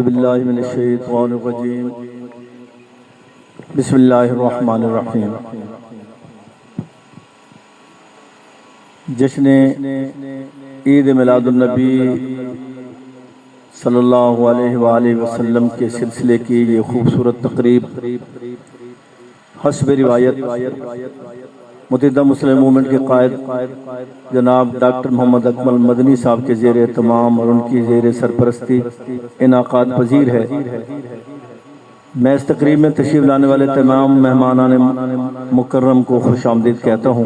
باللہ من الشیطان الرجیم بسم اللہ الرحمن الرحیم۔ جشن عید میلاد النبی صلی اللہ علیہ وآلہ وسلم کے سلسلے کی یہ خوبصورت تقریب حسب روایت متحدہ مسلم موومنٹ کے قائد جناب ڈاکٹر محمد اکمل مدنی صاحب کے زیر اہتمام اور ان کی زیر سرپرستی انعقاد پذیر ہے۔ میں اس تقریب میں تشریف لانے والے تمام مہمانان مکرم کو خوش آمدید کہتا ہوں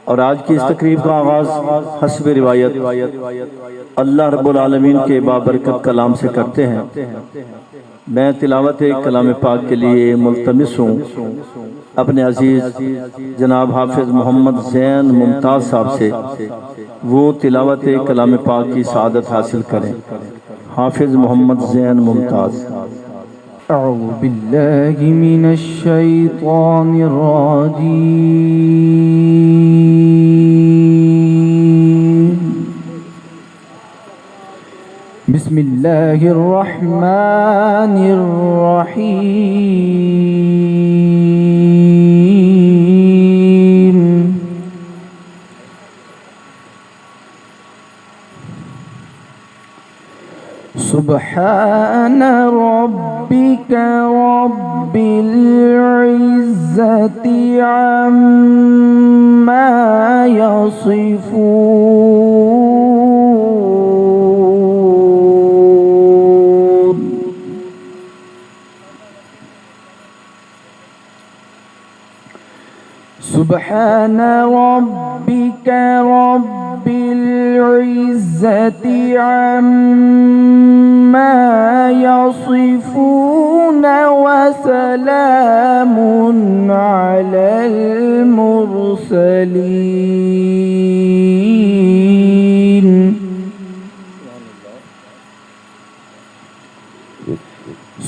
اور آج کی اس تقریب کا آغاز حسب روایت اللہ رب العالمین کے بابرکت کلام سے کرتے ہیں۔ میں تلاوت کلام پاک کے لیے ملتمس ہوں اپنے عزیز جناب حافظ محمد زین ممتاز صاحب سے وہ تلاوت کلام پاک کی سعادت حاصل کریں۔ حافظ محمد زین ممتاز۔ اعوذ باللہ من الشیطان الرجیم، بسم اللہ الرحمن الرحیم۔ سبحان ربک رب العزة عما يصفون، سبحان ربك رب العزة عما يصفون وسلام على المرسلين،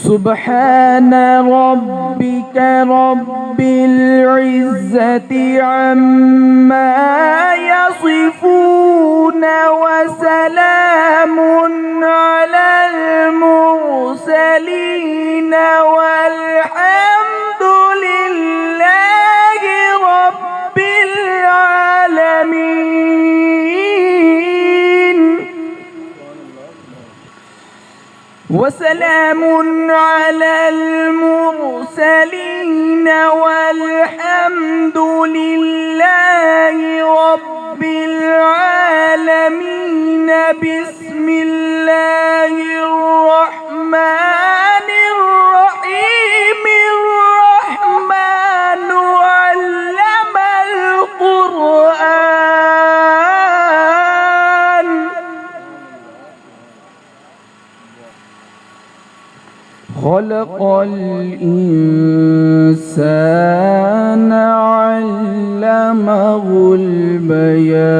سبحان ربك رب العزة عما يصفون وسلام على المرسلين والحمد لله رب العالمين، وسلام على المرسلين والحمد لله رب العالمين۔ بسم الله الرحمن الرحيم، الرحمن علم القرآن، خلق الإنسان علمه البيان،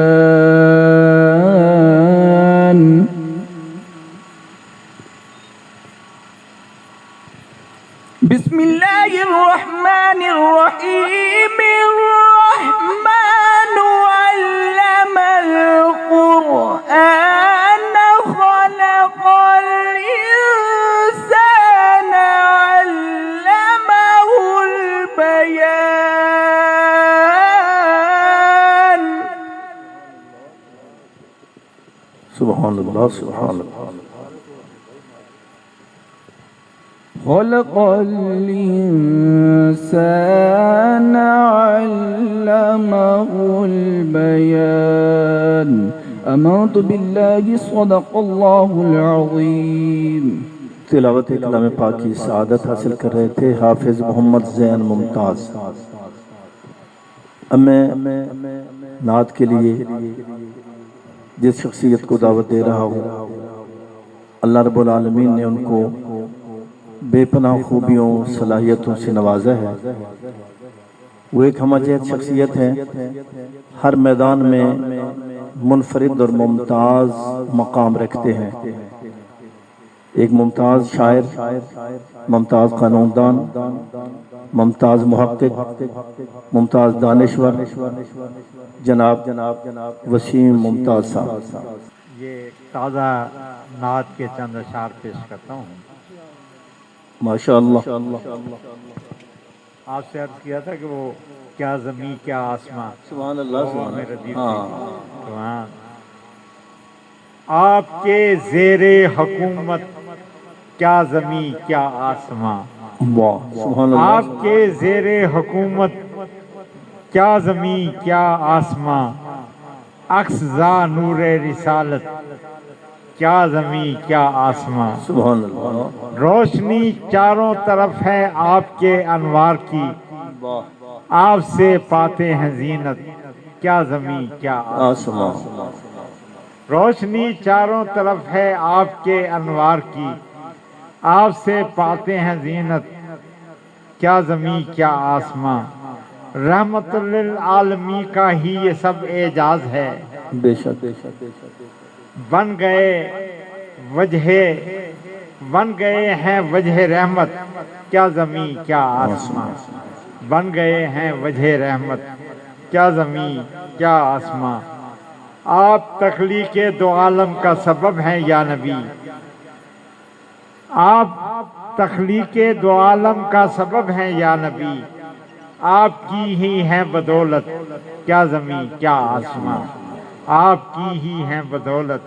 بسم الله الرحمن الرحيم، الرحمن علم القرآن، خلق الإنسان علمه البيان۔ سبحان اللہ سبحان اللہ۔ خلق الإنسان علمه البيان۔ آمنت بالله صدق اللہ العظیم۔ تلاوت کلام پاک کی سعادت حاصل کر رہے تھے حافظ محمد زین ممتاز۔ اب میں نعت کے لیے جس شخصیت کو دعوت دے رہا ہوں، اللہ رب العالمین نے ان کو بے پناہ خوبیوں صلاحیتوں سے نوازا ہے۔ وہ ایک ہمہ جہت شخصیت ہیں، ہر میدان میں منفرد اور ممتاز مقام رکھتے ہیں۔ ایک ممتاز شاعر، ممتاز قانوندان، ممتاز محقق، ممتاز دانشور جناب وسیم ممتاز صاحب۔ یہ تازہ نعت کے چند اشعار پیش کرتا ہوں۔ ماشاءاللہ۔ آپ سے عرض کیا تھا کہ وہ کیا زمین کیا آسمان، سبحان اللہ، وہ سبحان میرے دل اللہ۔ کی ہاں۔ آپ کے زیر حکومت کیا زمین کیا آسمان، واہ، سبحان اللہ۔ آپ کے زیر حکومت کیا زمین کیا آسمان، عکس زا نور رسالت کیا زمین کیا آسمان، سبحان اللہ۔ روشنی چاروں طرف ہے آپ کے انوار کی، واہ، آپ سے پاتے ہیں زینت کیا زمین کیا آسمان، آسمان۔ روشنی چاروں طرف ہے آپ کے انوار کی، آپ سے پاتے ہیں زینت کیا زمین کیا آسمان، رحمت للعالمین کا ہی یہ سب اعجاز ہے، بے شک، بے شک، بے شک۔ بن گئے ہیں وجہ رحمت کیا زمین کیا آسمان، بن گئے ہیں وجہ رحمت کیا زمین کیا آسمان، آپ تخلیق دو عالم کا سبب ہیں یا نبی، آپ تخلیق دو عالم کا سبب ہیں یا نبی، آپ کی ہی ہے بدولت کیا زمین کیا آسمان، آپ کی ہی ہے بدولت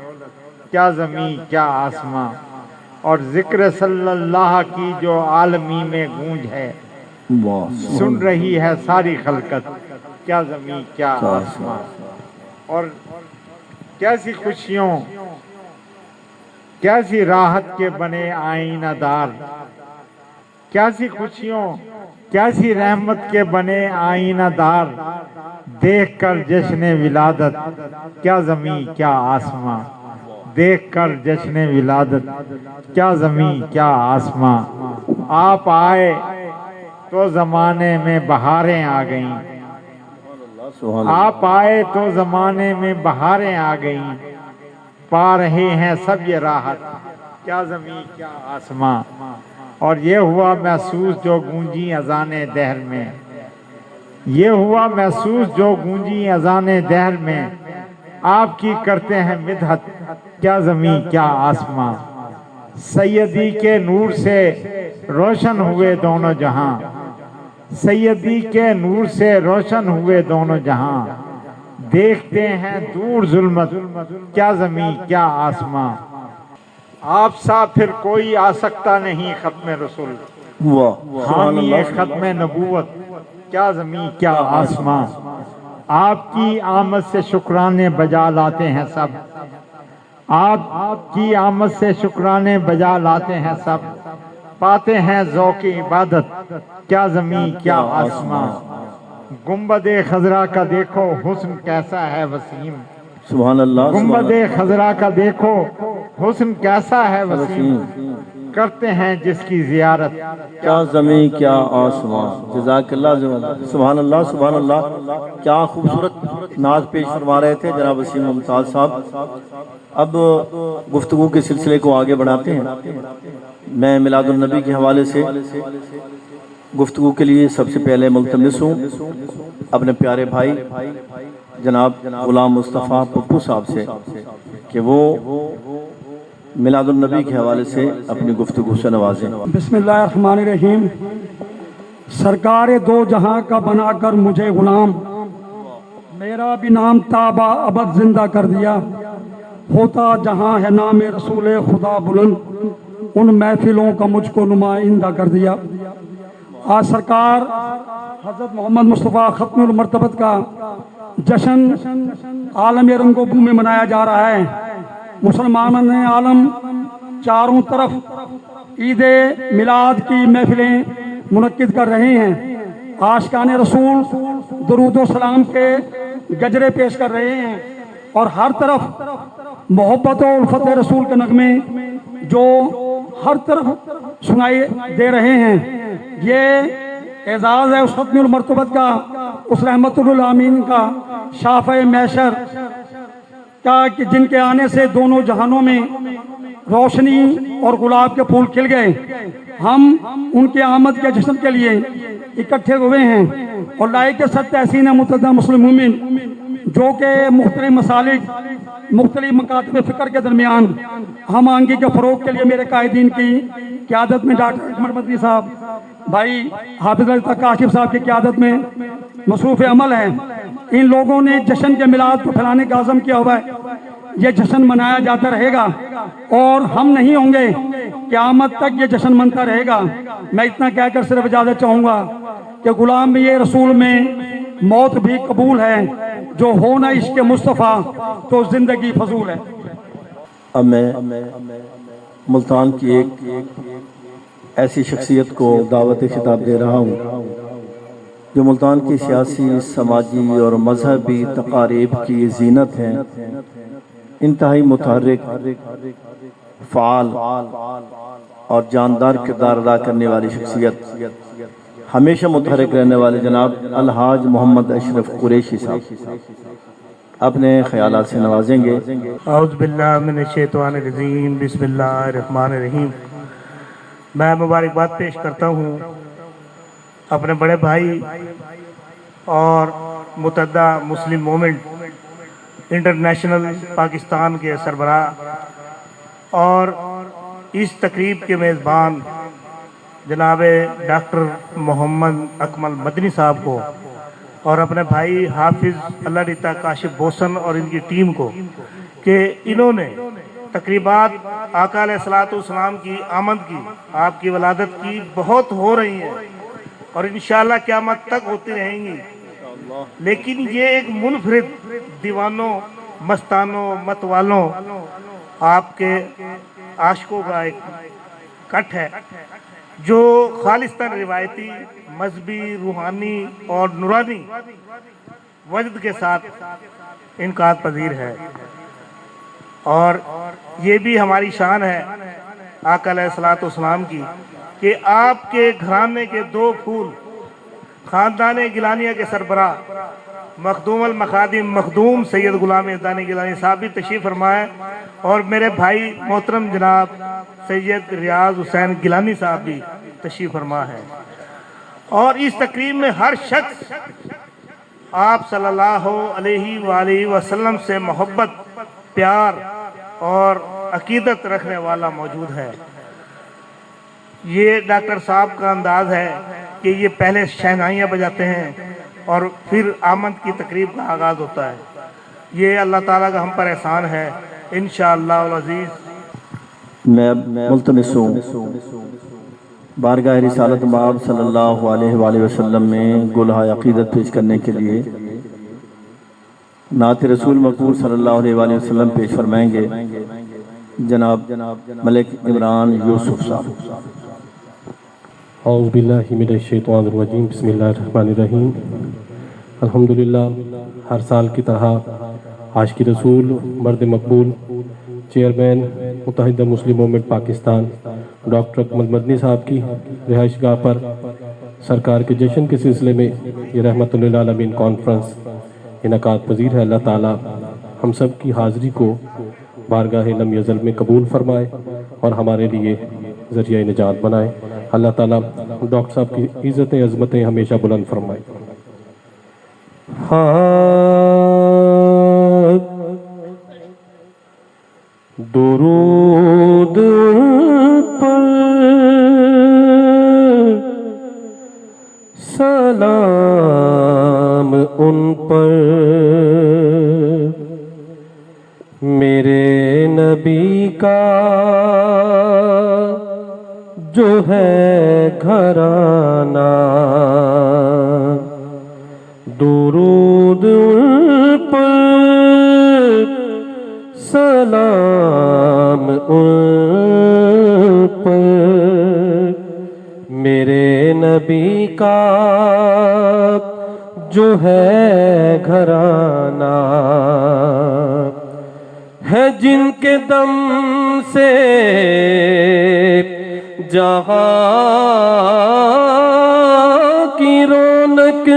کیا زمین کیا آسمان، اور ذکر صلی اللہ کی جو عالمی میں گونج ہے، واہ، سن رہی ہے ساری خلقت کیا زمین کیا آسمان، اور کیسی خوشیوں کیسی راحت کے بنے آئینہ دار، کیسی خوشیوں کیسی رحمت کے بنے آئینہ دار، دیکھ کر جشن ولادت کیا زمین کیا آسمان، دیکھ کر جشن ولادت کیا زمین کیا آسمان، آپ آئے تو زمانے میں بہاریں آ گئیں، آپ آئے تو زمانے میں بہاریں آ گئیں، پا رہے ہیں سب یہ راحت کیا زمین کیا آسمان، اور یہ ہوا محسوس جو گونجی اذان دہر میں، یہ ہوا محسوس جو گونجی اذان دہر میں، آپ کی کرتے ہیں مدحت کیا زمین کیا آسمان، سیدی کے نور سے روشن ہوئے دونوں جہاں، سیدی کے نور سے روشن ہوئے دونوں جہاں، دیکھتے ہیں دور ظلمت کیا زمین کیا آسمان، آپ سا پھر کوئی آ سکتا نہیں ختم رسول، واہ، سبحان حامی اللہ۔ ختم نبوت کیا زمین کیا آسمان، آپ کی آمد سے شکرانے بجا لاتے ہیں سب، آپ کی آمد سے شکرانے بجا لاتے ہیں سب، پاتے ہیں ذوق عبادت کیا زمین کیا آسمان، گنبد خضرا کا دیکھو حسن کیسا ہے وسیم، سبحان اللہ، گنبد خضرا کا دیکھو حسن کیسا ہے وسیم، کرتے ہیں جس کی زیارت کیا زمین کیا آسمان، جزاک اللہ، سبحان اللہ، سبحان اللہ۔ کیا خوبصورت نعت پیش فرما رہے تھے جناب وسیم ممتاز صاحب۔ اب گفتگو کے سلسلے کو آگے بڑھاتے ہیں۔ میں میلاد النبی کے حوالے سے گفتگو کے لیے سب سے پہلے ملتمس ہوں اپنے پیارے بھائی جناب غلام مصطفیٰ پپو صاحب سے کہ وہ میلاد النبی کے حوالے سے اپنی گفتگو سے نوازیں۔ بسم اللہ الرحمن الرحیم۔ سرکار دو جہاں کا بنا کر مجھے غلام، میرا بھی نام تابا ابد زندہ کر دیا، ہوتا جہاں ہے نام رسول خدا بلند، ان محفلوں کا مجھ کو نمائندہ کر دیا۔ آج سرکار حضرت محمد مصطفیٰ ختم المرتبت کا جشن عالم رنگ و بو میں منایا جا رہا ہے۔ مسلمانوں نے عالم چاروں طرف عید میلاد کی محفلیں منعقد کر رہے ہیں، عاشقان رسول درود و سلام کے گجرے پیش کر رہے ہیں، اور ہر طرف محبت و الفت رسول کے نغمے جو ہر طرف سنائی دے رہے ہیں۔ یہ اعزاز ہے اس ختم المرتبت کا، اس رحمت للعالمین کا، شافع محشر کا، کہ جن کے آنے سے دونوں جہانوں میں روشنی اور گلاب کے پھول کھل گئے۔ ہم ان کے آمد کے جشن کے لیے اکٹھے ہوئے ہیں، اور لائق سب تحسین متحدہ مسلم مومن جو کہ مختلف مسالک مختلف مکاتب فکر کے درمیان ہم آہنگی کے فروغ کے لیے میرے قائدین کی قیادت میں ڈاکٹر اکمل مدنی صاحب، بھائی حافظ علی کاشف صاحب کی قیادت میں مصروف عمل ہیں. ان لوگوں نے جشن کے میلاد کو پھیلانے کا عزم کیا ہوا ہے. یہ جشن منایا جاتا رہے گا اور ہم نہیں ہوں گے، قیامت تک یہ جشن منتا رہے گا. میں اتنا کہہ کر صرف اجازت چاہوں گا کہ غلام یہ رسول میں موت بھی قبول ہے، جو ہو نہ عشق مصطفیٰ تو زندگی فضول ہے. اب میں ملتان کی ایک ایسی شخصیت کو دعوت خطاب دے رہا ہوں جو ملتان کی سیاسی، سماجی اور مذہبی تقاریب کی زینت ہیں. انتہائی متحرک، فعال اور جاندار کردار ادا کرنے والی شخصیت، ہمیشہ متحرک رہنے والے جناب الحاج محمد اشرف قریشی صاحب اپنے خیالات سے نوازیں گے. اعوذ باللہ من الشیطان الرجیم، بسم اللہ الرحمن الرحیم. میں مبارکباد پیش کرتا ہوں اپنے بڑے بھائی اور متحدہ مسلم مومنٹ انٹرنیشنل پاکستان کے سربراہ اور اس تقریب کے میزبان جناب ڈاکٹر محمد اکمل مدنی صاحب کو، اور اپنے بھائی حافظ اللہ ریتا کاشف بوسن اور ان کی ٹیم کو، کہ انہوں نے تقریبات آقا علیہ السلام کی آمد کی، آپ کی ولادت کی بہت ہو رہی ہیں اور انشاءاللہ قیامت تک ہوتی رہیں گی. لیکن یہ ایک منفرد دیوانوں، مستانوں، متوالوں، آپ کے عاشقوں کا ایک کٹ ہے جو خالصتاً روایتی، مذہبی، روحانی اور نورانی وجد کے ساتھ انعقاد پذیر ہے. اور یہ بھی ہماری شان ہے آقا علیہ السلام کی کہ آپ کے گھرانے کے دو پھول، خاندان گیلانیہ کے سربراہ مخدوم المخادم مخدوم سید غلام احسان گیلانی صاحب بھی تشریف فرمائے، اور میرے بھائی محترم جناب سید ریاض حسین گیلانی صاحب بھی تشریف فرما ہے. اور اس تقریب میں ہر شخص آپ صلی اللہ علیہ وآلہ وسلم سے محبت، پیار اور عقیدت رکھنے والا موجود ہے. یہ ڈاکٹر صاحب کا انداز ہے کہ یہ پہلے شہنائیاں بجاتے ہیں اور پھر آمد کی تقریب کا آغاز ہوتا ہے. یہ اللہ تعالیٰ کا ہم پر احسان ہے. انشاءاللہ العزیز میں اب ملتمس ہوں بارگاہ رسالت مآب صلی اللہ علیہ وآلہ وسلم میں گلہائے عقیدت پیش کرنے کے لیے نعت رسول مقبول صلی اللہ علیہ وآلہ وسلم پیش فرمائیں گے جناب ملک عمران یوسف صاحب. اعوذ باللہ من الشیطان الرجیم، بسم اللہ الرحمن الرحیم. الحمدللہ ہر سال کی طرح عاشق رسول، مرد مقبول، چیئرمین متحدہ مسلم مومنٹ پاکستان ڈاکٹر اکمل مدنی صاحب کی رہائش گاہ پر سرکار کے جشن کے سلسلے میں یہ رحمت للعالمین کانفرنس انعقاد پذیر ہے. اللہ تعالیٰ ہم سب کی حاضری کو بارگاہ لم یزل میں قبول فرمائے اور ہمارے لیے ذریعہ نجات بنائے. اللہ تعالیٰ ڈاکٹر صاحب کی عزتیں عظمتیں ہمیشہ بلند فرمائے. درود پر سلام ان پر میرے نبی کا جو ہے گھرانہ. درود پر سلام ان پر میرے نبی کا جو ہے گھرانہ ہے، جن کے دم سے جہاں کی رونق،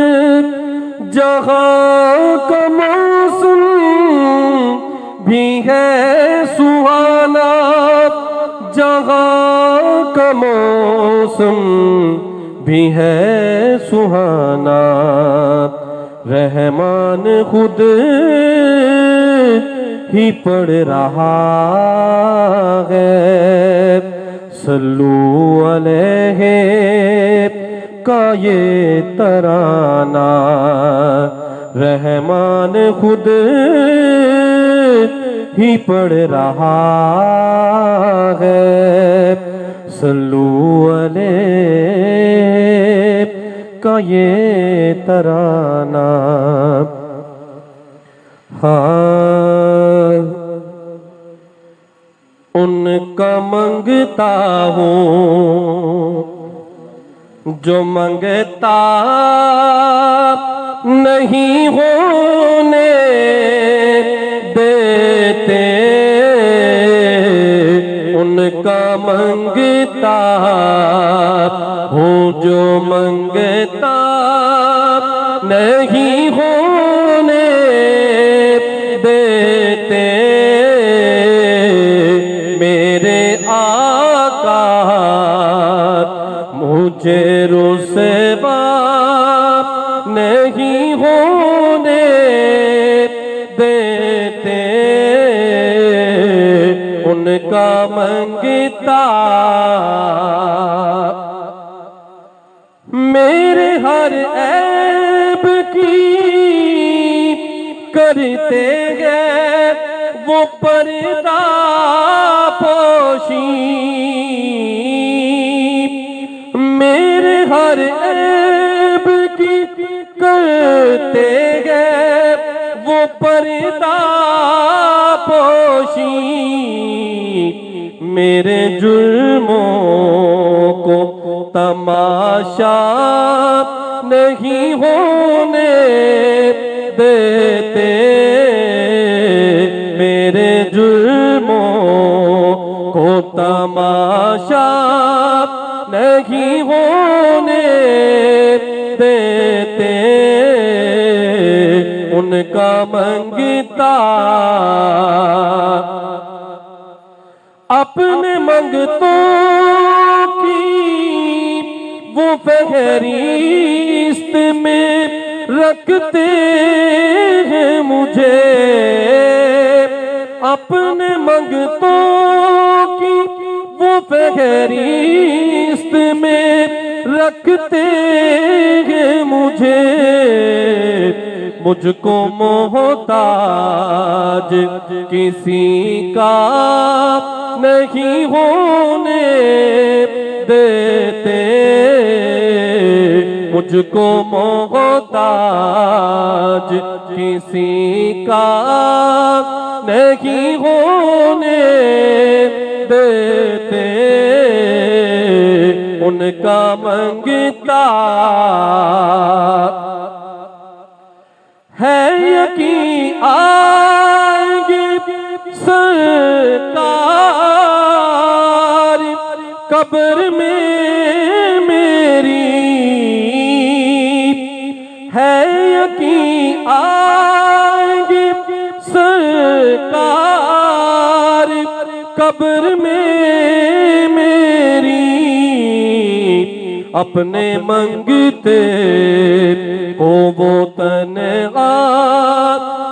جہاں کا موسم بھی ہے سہانا، جہاں کا موسم بھی ہے سہانا. رحمان خود ہی پڑھ رہا ہے، صلو علیہ کا یہ ترانہ، رحمان خود ہی پڑھ رہا ہے، صلو علیہ کا یہ ترانہ۔ ہاں ان کا منگتا ہوں جو منگتا نہیں ہونے دیتے، ان کا منگتا ہوں جو منگتا نہیں ہونے دیتے، میرے آقا مجھے رسوا نہیں ہونے دیتے، ان کا منگتا میرے ہر عیب کی کرتے ہیں وہ پردہ پوشی، میرے ہر عیب کی کرتے ہیں وہ پردہ پوشی، میرے جرموں کو تماشا نہیں ہونے دیتے، میرے جرموں کو تماشا نہیں ہونے دیتے، ان کا منگتا اپنے منگتوں کی وہ فہرست میں رکھتے ہیں مجھے، اپنے منگتوں کی وہ فہرست میں رکھتے ہیں مجھے، مجھ کو محتاج کسی کا نہیں ہونے دیتے، مجھ کو محتاج کسی کا نہیں ہونے دیتے، ان کا منگتا ہے یقین آئیں گے سرکار قبر میں میری، ہے یقین آئیں گے سرکار قبر میں میری، اپنے منگتے کو وہ تنہا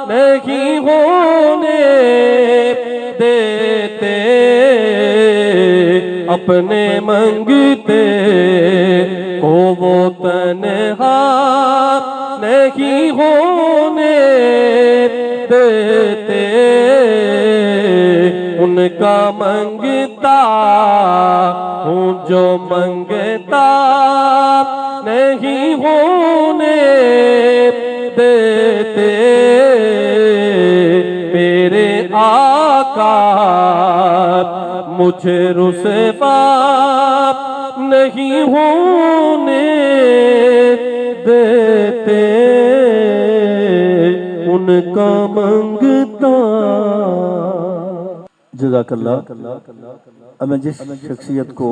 نہیں ہونے دیتے، اپنے منگتے کو وہ تنہا نہیں ہونے دیتے، ان کا منگتا ہوں جو منگتا نہیں ہونے دیتے، میرے آقا مجھے رسوا نہیں ہونے دیتے، ان کا منگتا۔ جزاک اللہ۔ اب میں جس شخصیت کو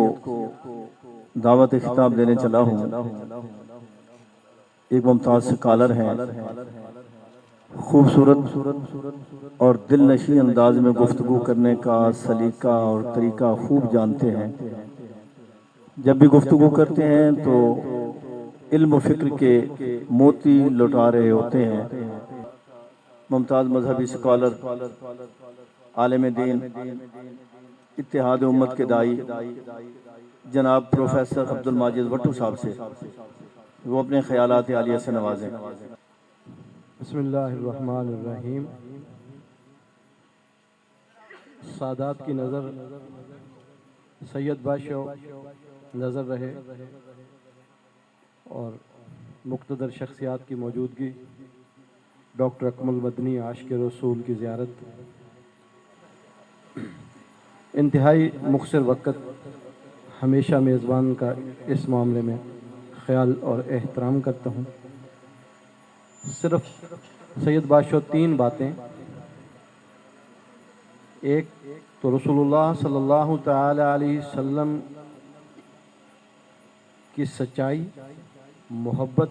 دعوت خطاب دینے چلا ہوں ایک ممتاز سکالر ہیں، خوبصورت اور دل نشین انداز میں گفتگو کرنے کا سلیقہ اور طریقہ خوب جانتے ہیں، جب بھی گفتگو کرتے ہیں تو علم و فکر کے موتی لوٹا رہے ہوتے ہیں۔ ممتاز مذہبی سکالر، عالم دین، اتحاد امت کے دائی جناب پروفیسر عبد الماجد وٹو صاحب سے وہ اپنے خیالات عالیہ سے نوازیں۔ بسم اللہ الرحمن الرحیم۔ سادات کی نظر سید بادشاہ نظر رہے اور مقتدر شخصیات کی موجودگی، ڈاکٹر اکمل مدنی عاشق رسول کی زیارت، انتہائی مختصر وقت ہمیشہ میزبان کا اس معاملے میں خیال اور احترام کرتا ہوں۔ صرف سید بادشاہ تین باتیں، ایک تو رسول اللہ صلی اللہ تعالی علیہ وسلم کی سچائی، محبت،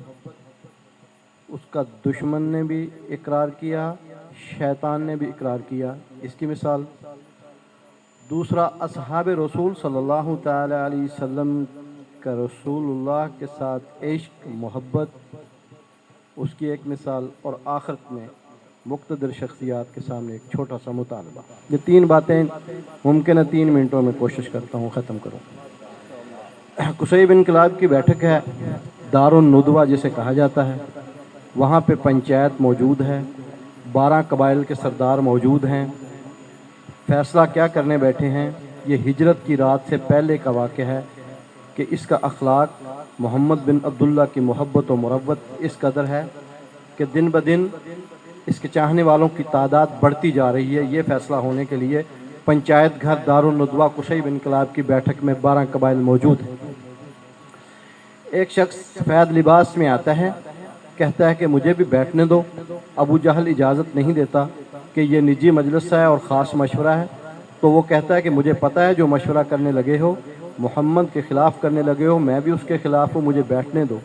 اس کا دشمن نے بھی اقرار کیا، شیطان نے بھی اقرار کیا، اس کی مثال۔ دوسرا اصحاب رسول صلی اللہ تعالی علیہ وسلم کا رسول اللہ کے ساتھ عشق، محبت، اس کی ایک مثال، اور آخرت میں مقتدر شخصیات کے سامنے ایک چھوٹا سا مطالبہ۔ یہ تین باتیں ممکن ہے 3 منٹوں میں کوشش کرتا ہوں ختم کروں۔ قصیب انقلاب کی بیٹھک ہے، دار الندوہ جسے کہا جاتا ہے، وہاں پہ پنچایت موجود ہے، 12 قبائل کے سردار موجود ہیں۔ فیصلہ کیا کرنے بیٹھے ہیں؟ یہ ہجرت کی رات سے پہلے کا واقعہ ہے کہ اس کا اخلاق محمد بن عبداللہ کی محبت و مروت اس قدر ہے کہ دن بدن اس کے چاہنے والوں کی تعداد بڑھتی جا رہی ہے۔ یہ فیصلہ ہونے کے لیے پنچایت گھر دار الندوہ قصیب انقلاب کی بیٹھک میں 12 قبائل موجود ہیں۔ ایک شخص سفید لباس میں آتا ہے، کہتا ہے کہ مجھے بھی بیٹھنے دو۔ ابو جہل اجازت نہیں دیتا کہ یہ نجی مجلس ہے اور خاص مشورہ ہے، تو وہ کہتا ہے کہ مجھے پتہ ہے جو مشورہ کرنے لگے ہو محمد کے خلاف کرنے لگے ہو، میں بھی اس کے خلاف ہوں، مجھے بیٹھنے دو۔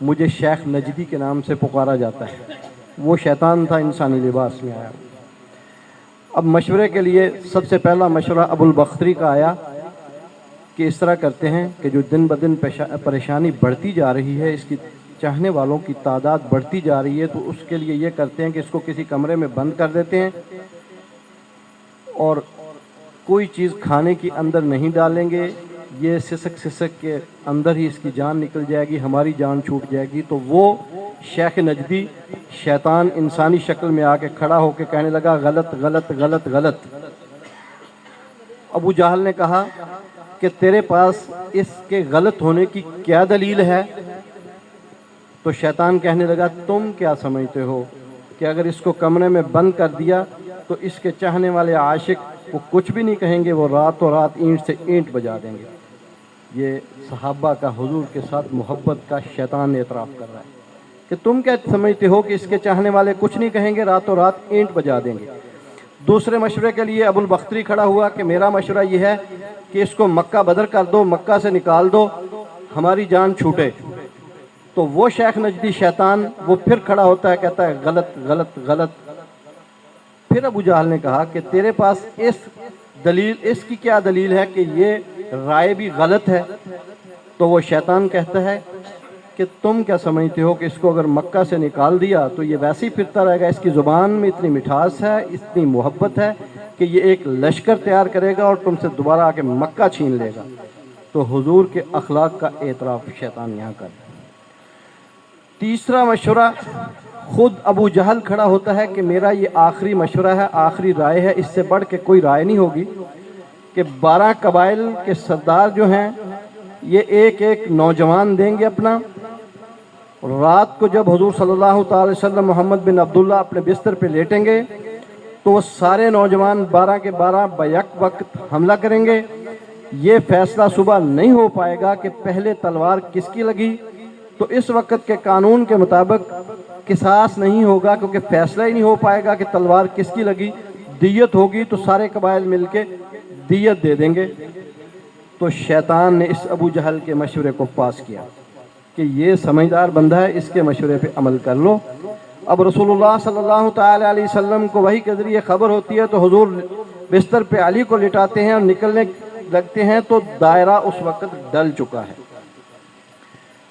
مجھے شیخ نجدی کے نام سے پکارا جاتا ہے، وہ شیطان تھا انسانی لباس میں آیا۔ اب مشورے کے لیے سب سے پہلا مشورہ ابو البختری کا آیا کہ اس طرح کرتے ہیں کہ جو دن بدن پریشانی بڑھتی جا رہی ہے، اس کی چاہنے والوں کی تعداد بڑھتی جا رہی ہے، تو اس کے لیے یہ کرتے ہیں کہ اس کو کسی کمرے میں بند کر دیتے ہیں اور کوئی چیز کھانے کی اندر نہیں ڈالیں گے، یہ سسک کے اندر ہی اس کی جان نکل جائے گی، ہماری جان چھوٹ جائے گی۔ تو وہ شیخ نجدی شیطان انسانی شکل میں آ کے کھڑا ہو کے کہنے لگا غلط غلط غلط غلط۔ ابو جہل نے کہا کہ تیرے پاس اس کے غلط ہونے کی کیا دلیل ہے؟ تو شیطان کہنے لگا تم کیا سمجھتے ہو کہ اگر اس کو کمرے میں بند کر دیا تو اس کے چاہنے والے عاشق وہ کچھ بھی نہیں کہیں گے، وہ راتوں رات اینٹ سے اینٹ بجا دیں گے۔ یہ صحابہ کا حضور کے ساتھ محبت کا شیطان نے اعتراف کر رہا ہے کہ تم کیا سمجھتے ہو کہ اس کے چاہنے والے کچھ نہیں کہیں گے، راتوں رات اینٹ بجا دیں گے۔ دوسرے مشورے کے لیے ابو البختری کھڑا ہوا کہ میرا مشورہ یہ ہے کہ اس کو مکہ بدر کر دو، مکہ سے نکال دو، ہماری جان چھوٹے۔ تو وہ شیخ نجدی شیطان وہ پھر کھڑا ہوتا ہے، کہتا ہے غلط غلط غلط۔ پھر ابو جہل نے کہا کہ تیرے پاس اس کی کیا دلیل ہے کہ یہ رائے بھی غلط ہے؟ تو وہ شیطان کہتا ہے کہ تم کیا سمجھتے ہو کہ اس کو اگر مکہ سے نکال دیا تو یہ ویسے ہی پھرتا رہے گا، اس کی زبان میں اتنی مٹھاس ہے، اتنی محبت ہے کہ یہ ایک لشکر تیار کرے گا اور تم سے دوبارہ آ کے مکہ چھین لے گا۔ تو حضور کے اخلاق کا اعتراف شیطان یہاں کر۔ تیسرا مشورہ، خود ابو جہل کھڑا ہوتا ہے کہ میرا یہ آخری مشورہ ہے، آخری رائے ہے، اس سے بڑھ کے کوئی رائے نہیں ہوگی کہ 12 قبائل کے سردار جو ہیں یہ ایک ایک نوجوان دیں گے اپنا، رات کو جب حضور صلی اللہ تعالی وسلم محمد بن عبداللہ اپنے بستر پہ لیٹیں گے تو وہ سارے نوجوان 12 کے 12 بیک وقت حملہ کریں گے۔ یہ فیصلہ صبح نہیں ہو پائے گا کہ پہلے تلوار کس کی لگی، تو اس وقت کے قانون کے مطابق قصاص نہیں ہوگا، کیونکہ فیصلہ ہی نہیں ہو پائے گا کہ تلوار کس کی لگی۔ دیت ہوگی تو سارے قبائل مل کے دیت دے دیں گے۔ تو شیطان نے اس ابو جہل کے مشورے کو پاس کیا کہ یہ سمجھدار بندہ ہے، اس کے مشورے پہ عمل کر لو۔ اب رسول اللہ صلی اللہ تعالی علیہ وسلم کو وحی کے ذریعے خبر ہوتی ہے، تو حضور بستر پہ علی کو لٹاتے ہیں اور نکلنے لگتے ہیں، تو دائرہ اس وقت ڈل چکا ہے۔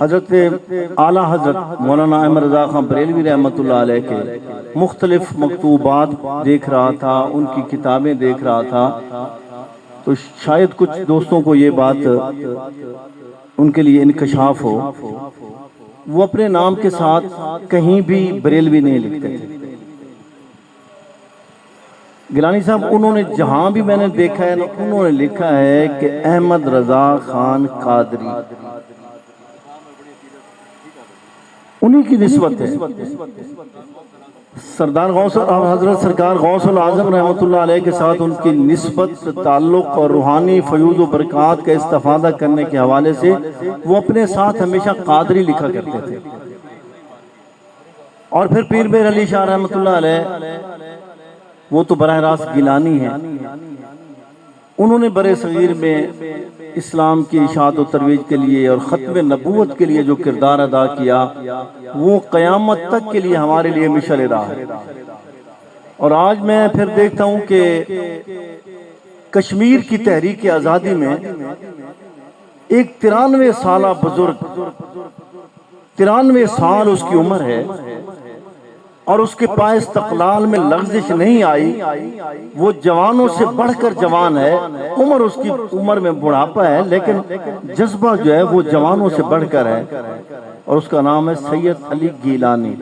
حضرت اعلیٰ حضرت مولانا احمد رضا خان بریلوی رحمۃ اللہ علیہ کے مختلف مکتوبات دیکھ رہا تھا، ان کی کتابیں دیکھ رہا تھا، تو شاید کچھ دوستوں کو یہ بات ان کے لیے انکشاف ہو، وہ اپنے نام کے ساتھ کہیں بھی بریلوی نہیں لکھتے تھے۔ گیلانی صاحب انہوں نے جہاں بھی میں نے دیکھا ہے نا، انہوں نے لکھا ہے کہ احمد رضا خان قادری، انہی کی نسبت ہے۔ سردار غوث حضرت سرکار غوث العظم رحمۃ اللہ علیہ کے ساتھ ان کی نسبت، تعلق اور روحانی فیوض و برکات کا استفادہ کرنے کے حوالے سے وہ اپنے ساتھ ہمیشہ قادری لکھا کرتے تھے۔ اور پھر پیر میر علی شاہ رحمۃ اللہ علیہ، وہ تو براہ راست گیلانی ہیں، انہوں نے برے صغیر میں اسلام کی اشاعت و ترویج کے لیے اور ختم نبوت کے لیے جو کردار ادا کیا، وہ قیامت تک کے لیے ہمارے لیے مشعل راہ ہے۔ اور آج میں پھر دیکھتا ہوں کہ کشمیر کی تحریک آزادی میں ایک 93 سالہ بزرگ، 93 سال اس کی عمر ہے، اور اس کے پاس استقلال میں لغزش نہیں آئی، وہ جوانوں سے بڑھ کر جوان ہے، عمر اس کی عمر میں بڑھاپا ہے، لیکن جذبہ جو ہے وہ جوانوں سے بڑھ کر ہے، اور اس کا نام ہے سید علی گیلانی۔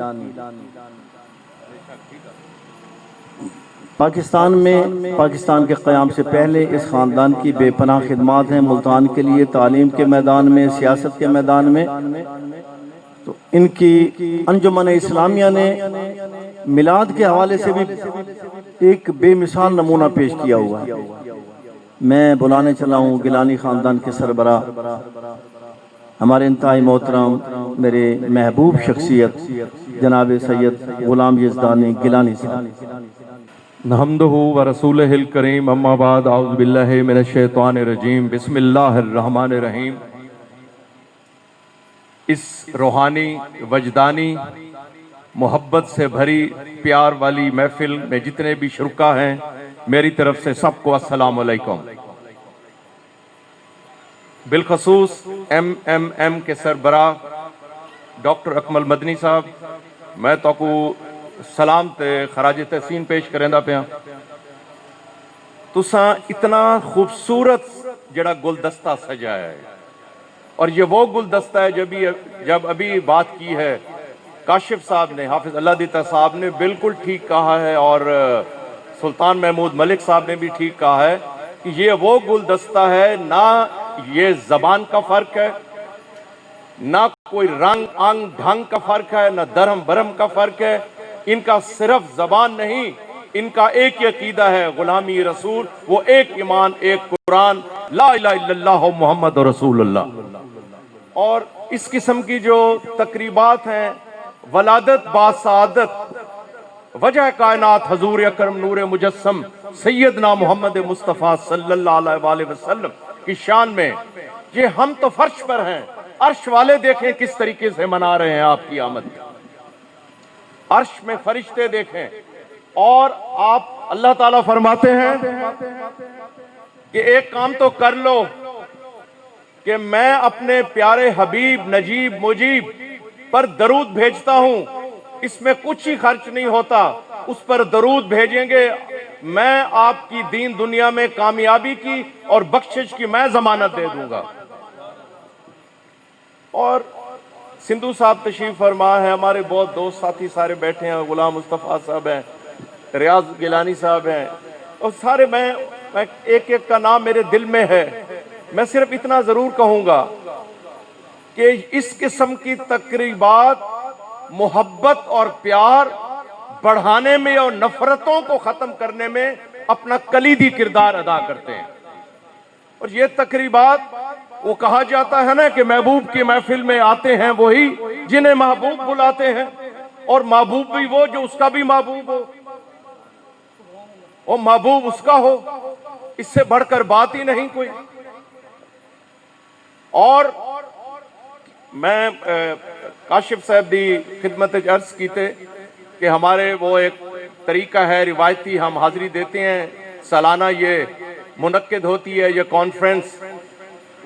پاکستان میں، پاکستان کے قیام سے پہلے اس خاندان کی بے پناہ خدمات ہیں ملتان کے لیے، تعلیم کے میدان میں، سیاست کے میدان میں۔ تو ان کی انجمن اسلامیہ نے میلاد کے حوالے سے بھی ایک بے مثال نمونہ پیش کیا ہوا ہے۔ میں بلانے چلا ہوں گیلانی خاندان کے سربراہ، ہمارے انتہائی محترم میرے محبوب شخصیت جناب سید غلام یزدانی گیلانی صاحب۔ نحمدہ و رسولہ الکریم، اما بعد، اعوذ باللہ من الشیطان الرجیم، بسم اللہ الرحمن الرحیم۔ اس روحانی، وجدانی، محبت سے بھری پیار والی محفل میں جتنے بھی شرکا ہیں، میری طرف سے سب کو السلام علیکم۔ بالخصوص ایم کے سربراہ ڈاکٹر اکمل مدنی صاحب، میں تو کو سلام تے خراج تحسین پیش کریں دا پیا۔ تساں اتنا خوبصورت جڑا گلدستہ سجا ہے، اور یہ وہ گلدستہ ہے جب ابھی بات کی ہے کاشف صاحب نے، حافظ اللہ دیتا صاحب نے بالکل ٹھیک کہا ہے، اور سلطان محمود ملک صاحب نے بھی ٹھیک کہا ہے کہ یہ وہ گلدستہ ہے، نہ یہ زبان کا فرق ہے، نہ کوئی رنگ انگ ڈھنگ کا فرق ہے، نہ درم برم کا فرق ہے، ان کا صرف زبان نہیں، ان کا ایک ہی عقیدہ ہے، غلامی رسول، وہ ایک ایمان، ایک قرآن، لا الہ الا اللہ محمد رسول اللہ۔ اور اس قسم کی جو تقریبات ہیں، ولادت با سعادت وجہ کائنات حضور اکرم نور مجسم سیدنا محمد مصطفیٰ صلی اللہ علیہ وسلم کی شان میں، یہ ہم تو فرش پر ہیں، عرش والے دیکھیں کس طریقے سے منا رہے ہیں آپ کی آمد۔ عرش میں فرشتے دیکھیں، اور آپ اللہ تعالیٰ فرماتے ہیں کہ ایک کام تو کر لو کہ میں اپنے پیارے حبیب نجیب مجیب پر درود بھیجتا ہوں، اس میں کچھ ہی خرچ نہیں ہوتا، اس پر درود بھیجیں گے، میں آپ کی دین دنیا میں کامیابی کی اور بخشش کی میں ضمانت دے دوں گا۔ اور سندھو صاحب تشریف فرما ہے، ہمارے بہت دوست ساتھی سارے بیٹھے ہیں، غلام مصطفیٰ صاحب ہیں، ریاض گیلانی صاحب ہیں، اور سارے میں ایک ایک کا نام میرے دل میں ہے۔ میں صرف اتنا ضرور کہوں گا کہ اس قسم کی تقریبات محبت اور پیار بڑھانے میں اور نفرتوں کو ختم کرنے میں اپنا کلیدی کردار ادا کرتے ہیں۔ اور یہ تقریبات، وہ کہا جاتا ہے نا کہ محبوب کی محفل میں آتے ہیں وہی جنہیں محبوب بلاتے ہیں، اور محبوب بھی وہ جو اس کا بھی محبوب ہو، اور محبوب اس کا ہو، اس سے بڑھ کر بات ہی نہیں کوئی۔ اور میں کاشف صاحب دی خدمت عرض کیتے کہ ہمارے وہ ایک طریقہ ہے روایتی، ہم حاضری دیتے ہیں، سالانہ یہ منعقد ہوتی ہے یہ کانفرنس،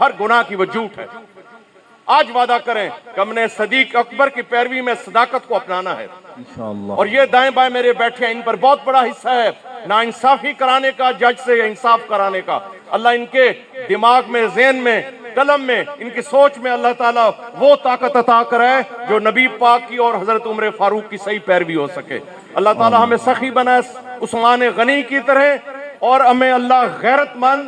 ہر گناہ کی وہ جھوٹ ہے۔ آج وعدہ کریں کہ ہم نے صدیق اکبر کی پیروی میں صداقت کو اپنانا ہے، انشاءاللہ۔ اور یہ دائیں بائیں میرے بیٹھے ہیں، ان پر بہت بڑا حصہ ہے نا انصافی کرانے کا، جج سے انصاف کرانے کا۔ اللہ ان کے دماغ میں، ذہن میں، قلم میں، ان کی سوچ میں اللہ تعالیٰ وہ طاقت عطا کرائے جو نبی پاک کی اور حضرت عمر فاروق کی صحیح پیروی ہو سکے۔ اللہ تعالیٰ ہمیں سخی بنائے عثمان غنی کی طرح، اور ہمیں اللہ غیرت مند،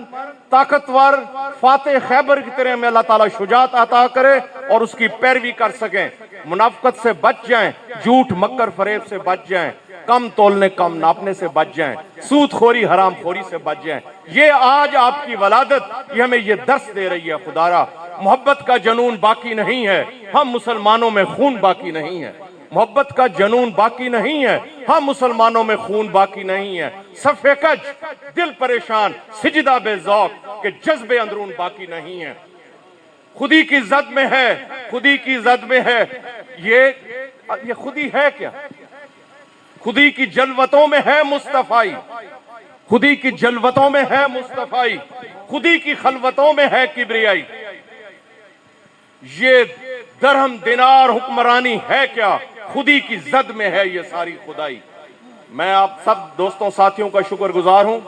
طاقتور، فاتح خیبر کی طرح ہمیں اللہ تعالیٰ شجاعت عطا کرے اور اس کی پیروی کر سکیں، منافقت سے بچ جائیں، جھوٹ مکر فریب سے بچ جائیں، کم تولنے کم ناپنے سے بچ جائیں، سود خوری حرام خوری سے بچ جائیں۔ یہ آج آپ کی ولادت یہ ہمیں یہ درس دے رہی ہے۔ خدارا محبت کا جنون باقی نہیں ہے، ہم مسلمانوں میں خون باقی نہیں ہے۔ محبت کا جنون باقی نہیں ہے، ہم مسلمانوں میں خون باقی نہیں ہے۔ صف کج، دل پریشان، سجدہ بے ذوق کہ جذبے اندرون باقی نہیں ہے۔ خودی کی زد میں ہے، خودی کی زد میں ہے۔ یہ خودی ہے کیا؟ خودی کی جلوتوں میں ہے مصطفی، خودی کی جلوتوں میں ہے مصطفی، خودی کی خلوتوں میں ہے کبریائی۔ یہ درہم دینار حکمرانی ہے کیا؟ خودی کی زد میں ہے یہ ساری خدائی۔ میں آپ سب دوستوں ساتھیوں کا شکر گزار ہوں۔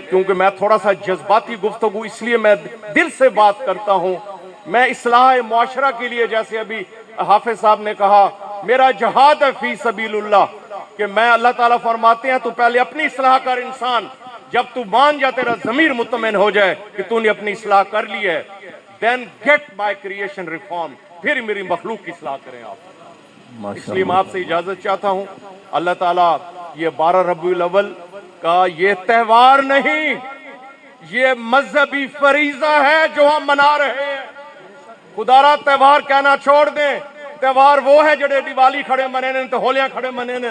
کیونکہ میں تھوڑا سا جذباتی گفتگو اس لیے میں دل سے بات کرتا ہوں۔ میں اصلاح معاشرہ کے لیے، جیسے ابھی حافظ صاحب نے کہا، میرا جہاد ہے فی سبیل اللہ، کہ میں اللہ تعالیٰ فرماتے ہیں تو پہلے اپنی اصلاح کر انسان، جب تو مان جا، تیرا ضمیر مطمئن ہو جائے کہ تو نے اپنی اصلاح کر لی ہے، then get my creation reform، پھر میری مخلوق کی اصلاح کریں آپ۔ اس لیے میں آپ سے اجازت چاہتا ہوں۔ اللہ تعالیٰ یہ 12 ربیع الاول کا یہ تہوار نہیں، یہ مذہبی فریضہ ہے جو ہم منا رہے ہیں۔ خدارا تہوار کہنا چھوڑ دیں، تہوار وہ ہے جڑے دیوالی کھڑے منینے تو ہولیاں کھڑے منینے۔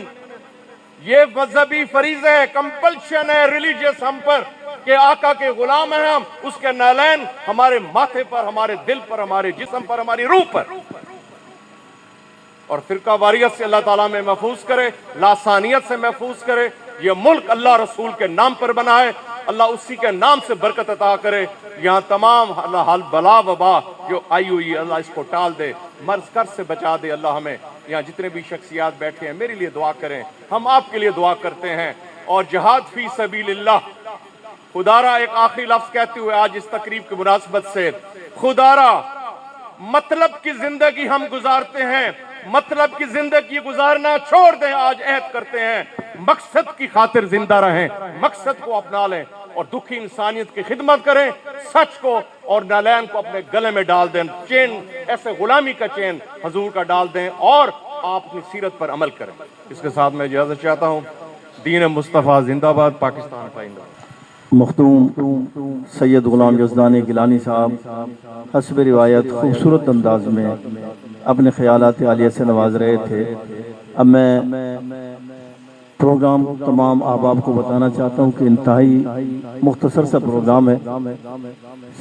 یہ مذہبی فریضہ ہے، کمپلشن ہے ریلیجیس ہم پر کہ آقا کے غلام ہیں ہم، اس کے نالین ہمارے ماتھے پر، ہمارے دل پر، ہمارے جسم پر، ہماری روح پر۔ اور فرقہ واریت سے اللہ تعالیٰ میں محفوظ کرے، لاسانیت سے محفوظ کرے۔ یہ ملک اللہ رسول کے نام پر بنا ہے، اللہ اسی کے نام سے برکت عطا کرے۔ یہاں تمام حال بلا وبا جو آئی ہوئی، اللہ اس کو ٹال دے، مرض قرض سے بچا دے۔ اللہ ہمیں یہاں جتنے بھی شخصیات بیٹھے ہیں میرے لیے دعا کریں، ہم آپ کے لیے دعا کرتے ہیں۔ اور جہاد فی سبیل اللہ، خدارا ایک آخری لفظ کہتے ہوئے آج اس تقریب کی مناسبت سے، خدارا مطلب کی زندگی ہم گزارتے ہیں، مطلب کی زندگی گزارنا چھوڑ دیں، آج عہد کرتے ہیں مقصد کی خاطر زندہ رہیں، مقصد کو اپنا لیں اور دکھی انسانیت کی خدمت کریں، سچ کو اور نالین کو اپنے گلے میں ڈال دیں، چین ایسے غلامی کا چین حضور کا ڈال دیں اور آپ اپنی سیرت پر عمل کریں۔ اس کے ساتھ میں اجازت چاہتا ہوں۔ دین مصطفیٰ زندہ باد، پاکستان پائندہ۔ مختوم سید غلام یزدانی گیلانی صاحب حسب روایت خوبصورت انداز میں اپنے خیالات عالیہ سے نواز رہے تھے۔ اب میں پروگرام تمام احباب کو بتانا چاہتا ہوں کہ انتہائی مختصر سا پروگرام ہے۔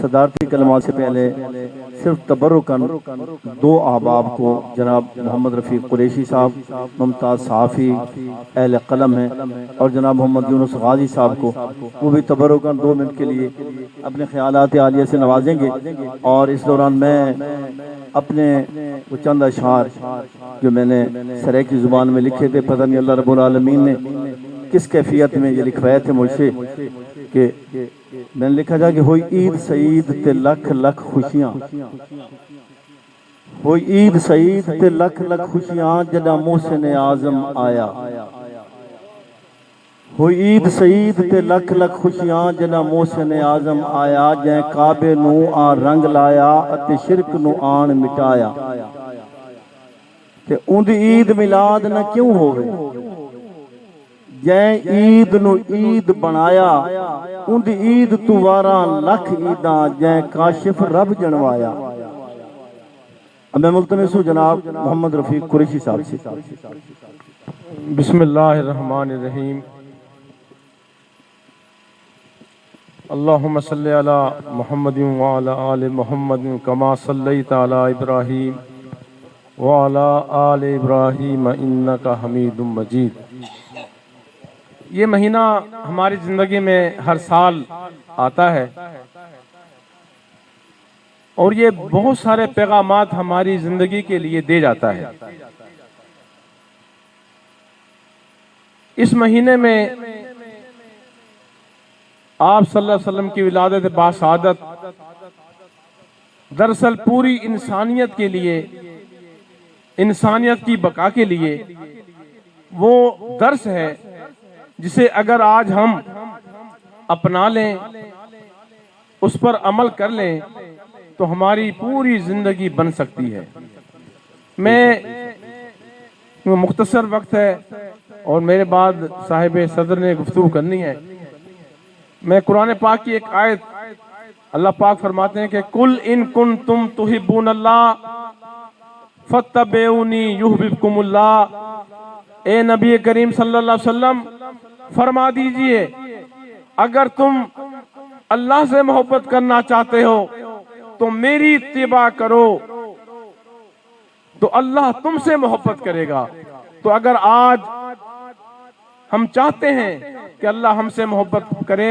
صدارتی کلمات سے پہلے صرف تبرکاً 2 احباب کو، جناب محمد رفیق قریشی صاحب ممتاز صحافی اہل قلم ہیں، اور جناب محمد یونس غازی صاحب کو، وہ بھی تبرکاً 2 منٹ کے لیے اپنے خیالات عالیہ سے نوازیں گے۔ اور اس دوران میں اپنے وہ چند اشعار جو میں نے سرے کی زبان میں لکھے تھے، پتہ نہیں اللہ رب العالمین نے کس کیفیت میں یہ لکھوائے تھے مجھ سے، کہ میں نے لکھا تھا کہ ہوئی عید سعید تے لکھ لکھ خوشیاں، ہوئی عید سعید تے لکھ لکھ خوشیاں جدا محسن اعظم آیا، ہوئی عید سعید تے لکھ لکھ خوشیاں جدا محسن اعظم آیا، جائیں کعبے نو آ رنگ لایا اتے شرک نو آن مٹایا، تے اون دی عید میلاد نہ کیوں ہوئے، جائیں عید نو عید بنایا، اون دی عید تو واراں لکھ عیداں جائیں کاشف رب جنوایا۔ اب میں ملتمس ہوں جناب محمد رفیق قریشی صاحب سے۔ بسم اللہ الرحمن الرحیم۔ اللہم صلی علی محمد وعلی آل محمد کما صلیت علی ابراہیم وعلی آل ابراہیم انکا حمید مجید۔ یہ مہینہ ہماری زندگی میں ہر سال آتا ہے اور یہ بہت سارے پیغامات ہماری زندگی کے لیے دے جاتا ہے۔ اس مہینے میں آپ صلی اللہ علیہ وسلم کی ولادت باسعادت دراصل پوری انسانیت کے لیے، انسانیت کی بقا کے لیے وہ درس ہے جسے اگر آج ہم اپنا لیں، اس پر عمل کر لیں تو ہماری پوری زندگی بن سکتی ہے۔ میں مختصر وقت ہے اور میرے بعد صاحب صدر نے گفتگو کرنی ہے۔ میں قرآن پاک کی ایک آیت، اللہ پاک فرماتے ہیں کہ قُلْ إِن كُنْتُمْ تُحِبُّونَ اللَّهَ فَاتَّبِعُونِي يُحْبِبْكُمُ اللَّهُ۔ اے نبی کریم صلی اللہ علیہ وسلم فرما دیجئے اگر تم اللہ سے محبت کرنا چاہتے ہو تو میری اتباع کرو تو اللہ تم سے محبت کرے گا۔ تو اگر آج ہم چاہتے ہیں کہ اللہ ہم سے محبت کرے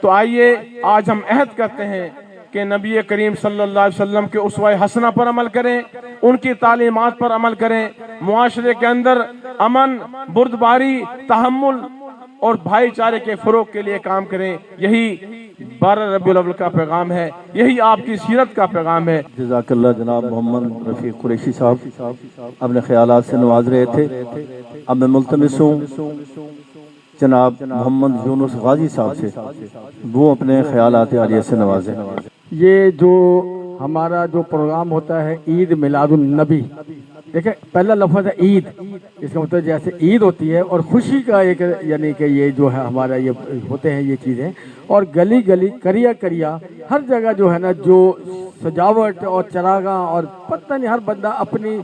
تو آئیے آج ہم عہد کرتے ہیں کہ نبی کریم صلی اللہ علیہ وسلم کے اسوہ حسنہ پر عمل کریں، ان کی تعلیمات پر عمل کریں، معاشرے کے اندر امن، بردباری، تحمل اور بھائی چارے کے فروغ کے لیے کام کریں۔ یہی 12 ربیع الاول کا پیغام ہے، یہی آپ کی سیرت کا پیغام ہے۔ جزاک اللہ جناب محمد رفیق قریشی صاحب اپنے خیالات سے نواز رہے تھے۔ اب میں ملتمس ہوں جناب محمد یونس غازی صاحب سے وہ اپنے خیالات عالیہ سے نوازیں۔ یہ جو ہمارا جو پروگرام ہوتا ہے عید میلاد النبی، دیکھیں پہلا لفظ ہے عید، اس کا مطلب جیسے عید ہوتی ہے اور خوشی کا ایک یعنی کہ یہ جو ہے ہمارا یہ ہوتے ہیں یہ چیزیں، اور گلی گلی کریا کریا ہر جگہ جو ہے نا جو سجاوٹ اور چراغاں اور پتہ نہیں ہر بندہ اپنی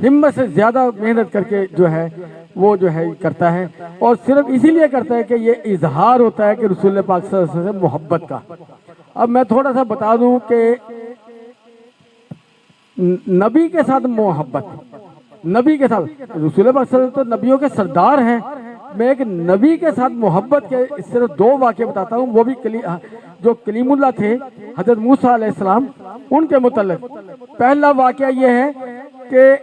ہمت سے زیادہ محنت کر کے جو ہے وہ جو ہے کرتا ہے، اور صرف اسی لیے کرتا ہے کہ یہ اظہار ہوتا ہے کہ رسول پاک صلی اللہ علیہ وسلم سے محبت کا۔ اب میں تھوڑا سا بتا دوں کہ نبی کے ساتھ محبت، نبی کے ساتھ رسول پاک صلی اللہ علیہ وسلم تو نبیوں کے سردار ہیں، میں ایک نبی کے ساتھ محبت کے صرف 2 واقعے بتاتا ہوں، وہ بھی جو کلیم اللہ تھے حضرت موسیٰ علیہ السلام ان کے متعلق۔ پہلا واقعہ یہ ہے کہ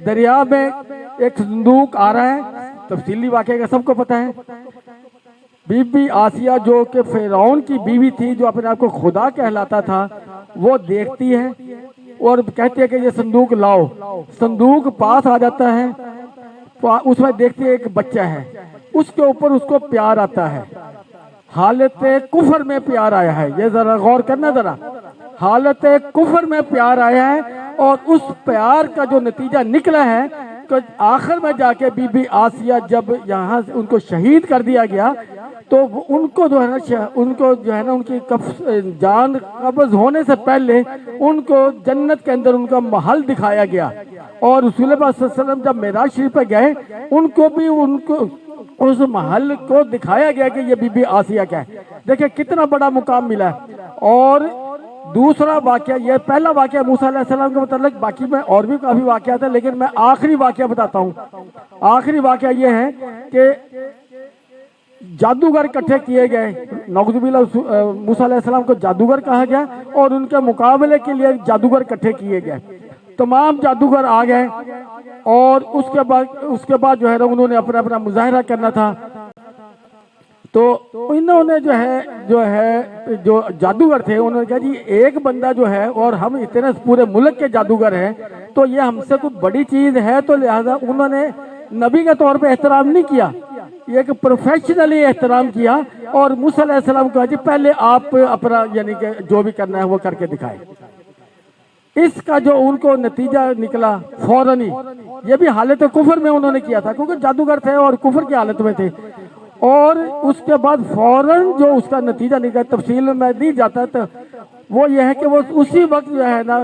دریا میں ایک صندوق آ رہا ہے، تفصیلی واقعہ کا سب کو پتہ ہے۔ بی بی آسیہ جو کہ فرعون کی بیوی تھی، جو اپنے آپ کو خدا کہلاتا تھا، وہ دیکھتی ہے اور کہتی ہے کہ یہ صندوق لاؤ۔ صندوق پاس آ جاتا ہے، اس میں دیکھتی ہے ایک بچہ ہے، اس کے اوپر اس کو پیار آتا ہے، حالت کفر میں پیار آیا ہے۔ یہ ذرا غور کرنا، ذرا حالت کفر میں پیار آیا ہے، اور اس پیار کا جو نتیجہ نکلا ہے کہ آخر میں جا کے بی بی آسیہ جب یہاں سے ان کو شہید کر دیا گیا تو ان کو جو ہے نا ان کی جان قبض ہونے سے پہلے ان کو جنت کے اندر ان کا محل دکھایا گیا، اور رسول اللہ صلی اللہ علیہ وسلم جب معراج شریف پہ گئے ان کو بھی اس محل کو دکھایا گیا کہ یہ بی بی آسیہ کیا ہے۔ دیکھیں کتنا بڑا مقام ملا ہے۔ اور دوسرا واقعہ، یہ پہلا واقعہ موسیٰ علیہ السلام کے متعلق، باقی میں اور بھی کافی واقعات ہیں لیکن میں آخری واقعہ بتاتا ہوں۔ آخری واقعہ یہ ہے کہ جادوگر اکٹھے کیے گئے، نعوذ باللہ موسیٰ علیہ السلام کو جادوگر کہا گیا، اور ان کے مقابلے کے لیے جادوگر اکٹھے کیے گئے۔ تمام جادوگر آ گئے، اور اس کے بعد جو ہے انہوں نے اپنا مظاہرہ کرنا تھا، تو انہوں نے جو جادوگر تھے انہوں نے کہا جی ایک بندہ جو ہے اور ہم اتنے پورے ملک کے جادوگر ہیں تو یہ ہم سے کوئی بڑی چیز ہے، تو لہذا انہوں نے نبی کے طور پہ احترام نہیں کیا، یہ ایک پروفیشنلی احترام کیا، اور موسیٰ علیہ السلام کو کہا جی پہلے آپ اپنا یعنی کہ جو بھی کرنا ہے وہ کر کے دکھائے۔ اس کا جو ان کو نتیجہ نکلا فوراً ہی، یہ بھی حالت کفر میں انہوں نے کیا تھا کیونکہ جادوگر تھے اور کفر کی حالت میں تھے، اور اس کے بعد فوراً جو اس کا نتیجہ نکلا، تفصیل میں نہیں جاتا، تو وہ یہ ہے کہ وہ اسی وقت جو ہے نا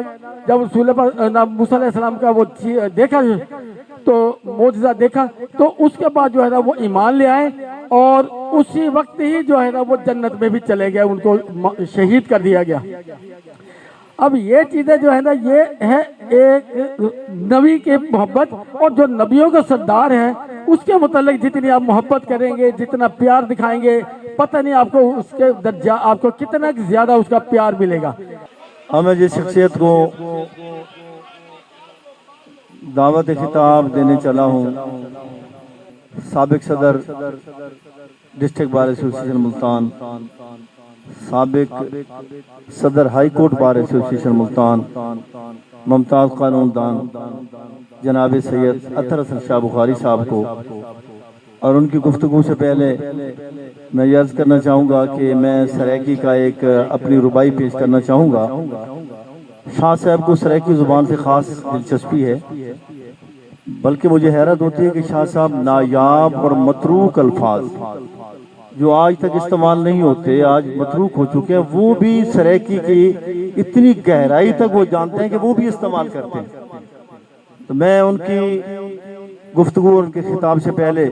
جب رسول موسیٰ علیہ السلام کا وہ دیکھا تو معجزہ دیکھا، تو اس کے بعد جو ہے نا وہ ایمان لے آئے، اور اسی وقت ہی جو ہے نا وہ جنت میں بھی چلے گئے، ان کو شہید کر دیا گیا۔ اب یہ چیزیں جو ہے نا یہ ہے ایک نبی کی محبت، اور جو نبیوں کا سردار ہے اس کے متعلق جتنی آپ محبت کریں گے، جتنا پیار دکھائیں گے، پتہ نہیں آپ کو اس کے درجہ آپ کو کتنا زیادہ اس کا پیار ملے گا۔ میں جس شخصیت کو دعوت خطاب دینے چلا ہوں، سابق صدر ڈسٹرکٹ بار ایسوسیشن ملتان، سابق صدر high court bar association Multan, ممتاز قانون دان جناب سید اطہر حسن شاہ بخاری صاحب کو، اور ان کی گفتگو سے پہلے میں یہ عرض کرنا چاہوں گا کہ میں سرائکی کا ایک اپنی ربائی پیش کرنا چاہوں گا۔ شاہ صاحب کو سرائکی زبان سے خاص دلچسپی ہے، بلکہ مجھے حیرت ہوتی ہے کہ شاہ صاحب نایاب اور متروک الفاظ جو آج تک استعمال نہیں ہوتے، آج متروک ہو چکے ہیں، وہ بھی سرائکی کی اتنی گہرائی تک وہ جانتے ہیں کہ وہ بھی استعمال کرتے ہیں۔ تو میں ان کی گفتگو اور ان کے خطاب سے پہلے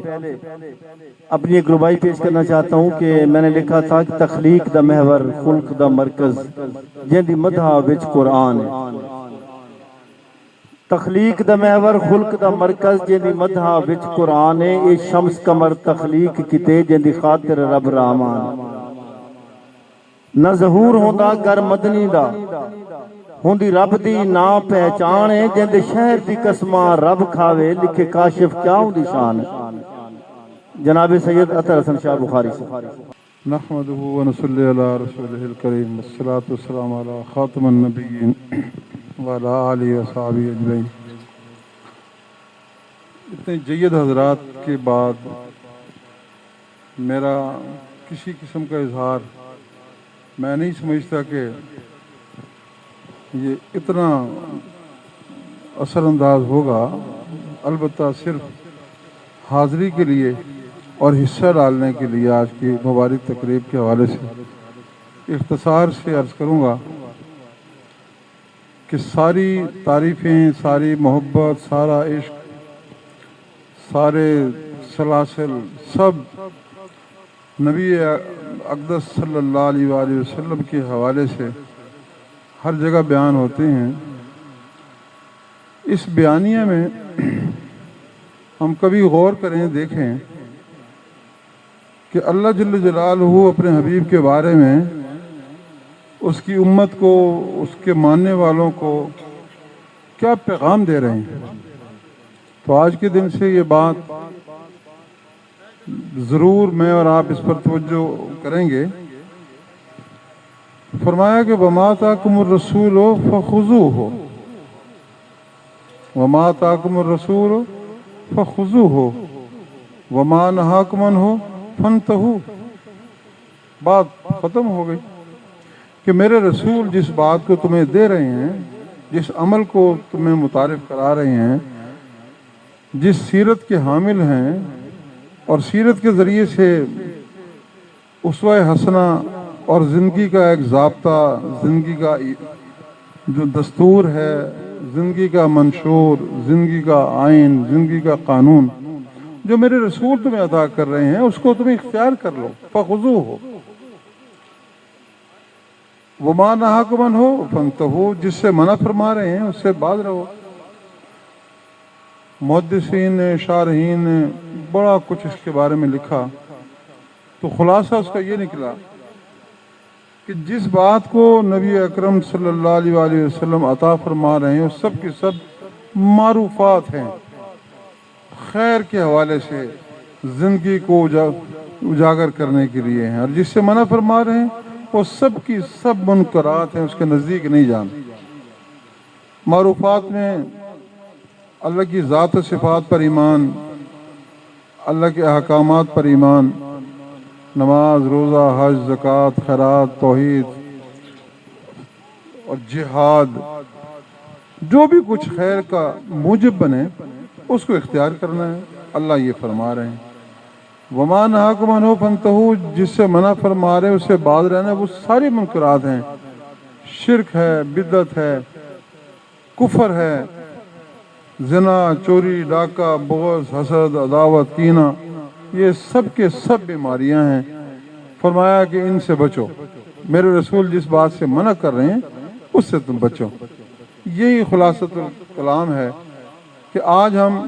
اپنی ایک ربائی پیش کرنا چاہتا ہوں کہ میں نے لکھا تھا کہ تخلیق دا محور خلق دا مرکز جندی مدحا وچ قرآن ہے۔ تخلیق دا محور خلق دا مرکز جندی مدحا وچ قرآن ہے، اے شمس قمر تخلیق کیتے جندی خاطر رب رحمان، نہ ظہور ہوندا گر مدنی دا ہوندی رب دی نا پہچان ہے، جندے شہر دی قسماں رب کھاوے لکھے کاشف کیا ہوندی شان ہے۔ جناب سید اطہر حسن شاہ بخاری سے نحمده ونصلي على رسوله الكريم والصلاة والسلام على خاتم النبيين وعلى آله وصحبه اجمعین۔ اتنے جید حضرات کے بعد میرا کسی قسم کا اظہار میں نہیں سمجھتا کہ یہ اتنا اثر انداز ہوگا، البتہ صرف حاضری کے لیے اور حصہ ڈالنے کے لیے آج کی مبارک تقریب کے حوالے سے اختصار سے عرض کروں گا کہ ساری تعریفیں، ساری محبت، سارا عشق، سارے سلاسل سب نبی اقدس صلی اللہ علیہ وآلہ وسلم کے حوالے سے ہر جگہ بیان ہوتے ہیں۔ اس بیانیہ میں ہم کبھی غور کریں، دیکھیں کہ اللہ جل جلالہ اپنے حبیب کے بارے میں اس کی امت کو، اس کے ماننے والوں کو کیا پیغام دے رہے ہیں۔ تو آج کے دن سے یہ بات ضرور میں اور آپ اس پر توجہ کریں گے۔ فرمایا کہ وَمَا آتَاكُمُ الرَّسُولُ فَخُذُوهُ وَمَا آتَاكُمُ الرَّسُولُ فَخُذُوهُ وَمَا نَهَاكُمْ عَنْهُ فَانْتَهُوا۔ بات ختم ہو گئی کہ میرے رسول جس بات کو تمہیں دے رہے ہیں، جس عمل کو تمہیں متعارف کرا رہے ہیں، جس سیرت کے حامل ہیں اور سیرت کے ذریعے سے اسوہ حسنہ اور زندگی کا ایک ضابطہ، زندگی کا جو دستور ہے، زندگی کا منشور، زندگی کا آئین، زندگی کا قانون جو میرے رسول تمہیں عطا کر رہے ہیں، اس کو تمہیں اختیار کر لو۔ فَخُذُوهُ وَمَا نَهَاكُمْ عَنْهُ فَانْتَهُوا، جس سے منع فرما رہے ہیں اس سے باز رہو۔ محدثین نے، شارحین نے بڑا کچھ اس کے بارے میں لکھا، تو خلاصہ اس کا یہ نکلا کہ جس بات کو نبی اکرم صلی اللہ علیہ وآلہ وسلم عطا فرما رہے ہیں، وہ سب کی سب معروفات ہیں، خیر کے حوالے سے زندگی کو اجاگر کرنے کے لیے ہیں، اور جس سے منع فرما رہے ہیں وہ سب کی سب منکرات ہیں، اس کے نزدیک نہیں جان۔ معروفات میں اللہ کی ذات و صفات پر ایمان، اللہ کے احکامات پر ایمان، نماز، روزہ، حج، زکوٰۃ، خیرات، توحید اور جہاد، جو بھی کچھ خیر کا موجب بنے اس کو اختیار کرنا ہے۔ اللہ یہ فرما رہے ہیں وَمَا نَهَاكُمْ عَنْهُ فَانْتَهُوا، جس سے منع فرما رہے ہیں اس سے باز رہنا، وہ ساری منکرات ہیں، شرک ہے، بدعت ہے، کفر ہے، زنا، چوری، ڈاکہ، بغض، حسد، عداوت، کینہ، یہ سب کے سب بیماریاں ہیں۔ فرمایا کہ ان سے بچو، میرے رسول جس بات سے منع کر رہے ہیں اس سے تم بچو۔ یہی خلاصۃ الکلام ہے کہ آج ہم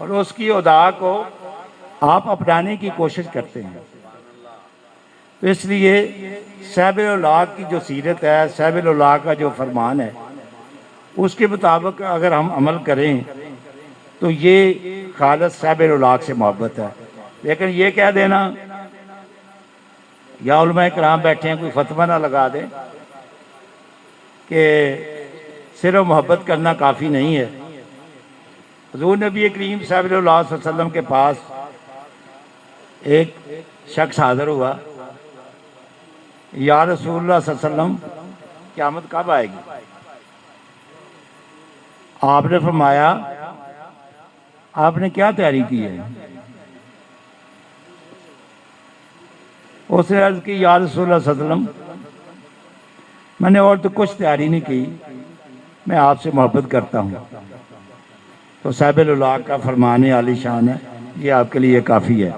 اور اس کی ادا کو آپ اپنانے کی کوشش کرتے ہیں. تو اس لیے صاحب الاولاق کی جو سیرت ہے، صاحب الاولاق کا جو فرمان ہے، اس کے مطابق اگر ہم عمل کریں تو یہ خالص صاحب الاولاق سے محبت ہے. لیکن یہ کہہ دینا یا علماء کرام بیٹھے ہیں، کوئی فتویٰ نہ لگا دیں کہ صرف محبت کرنا کافی نہیں ہے. حضور نبی کریم صلی اللہ علیہ وسلم کے پاس ایک شخص حاضر ہوا، یا رسول اللہ صلی اللہ علیہ وسلم قیامت کب آئے گی؟ آپ نے فرمایا آپ نے کیا تیاری کی ہے؟ اس نے عرض کی یا رسول اللہ صلی اللہ علیہ وسلم میں نے اور تو کچھ تیاری نہیں کی، میں آپ سے محبت کرتا ہوں. تو صاحب الاولاق کا فرمان عالی شان ہے، یہ آپ کے لیے کافی ہے.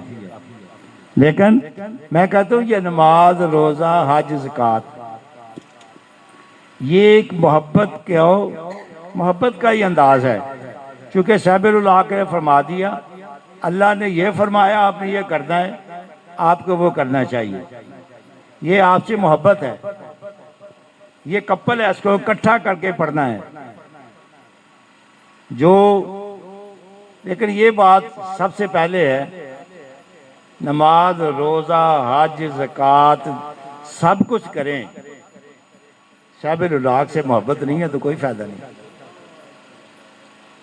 لیکن میں کہتا ہوں یہ نماز، روزہ، حج، زکوٰۃ، یہ ایک محبت کا ہی انداز ہے. چونکہ صاحب الاولاق نے فرما دیا، اللہ نے یہ فرمایا آپ نے یہ کرنا ہے، آپ کو وہ کرنا چاہیے. یہ آپ سے محبت ہے، یہ کپل ہے، اس کو اکٹھا کر کے پڑھنا ہے. لیکن یہ بات سب سے پہلے ہے، نماز، روزہ، حج، زکوٰۃ سب کچھ کریں، صاحب الاولاق سے محبت نہیں ہے تو کوئی فائدہ نہیں.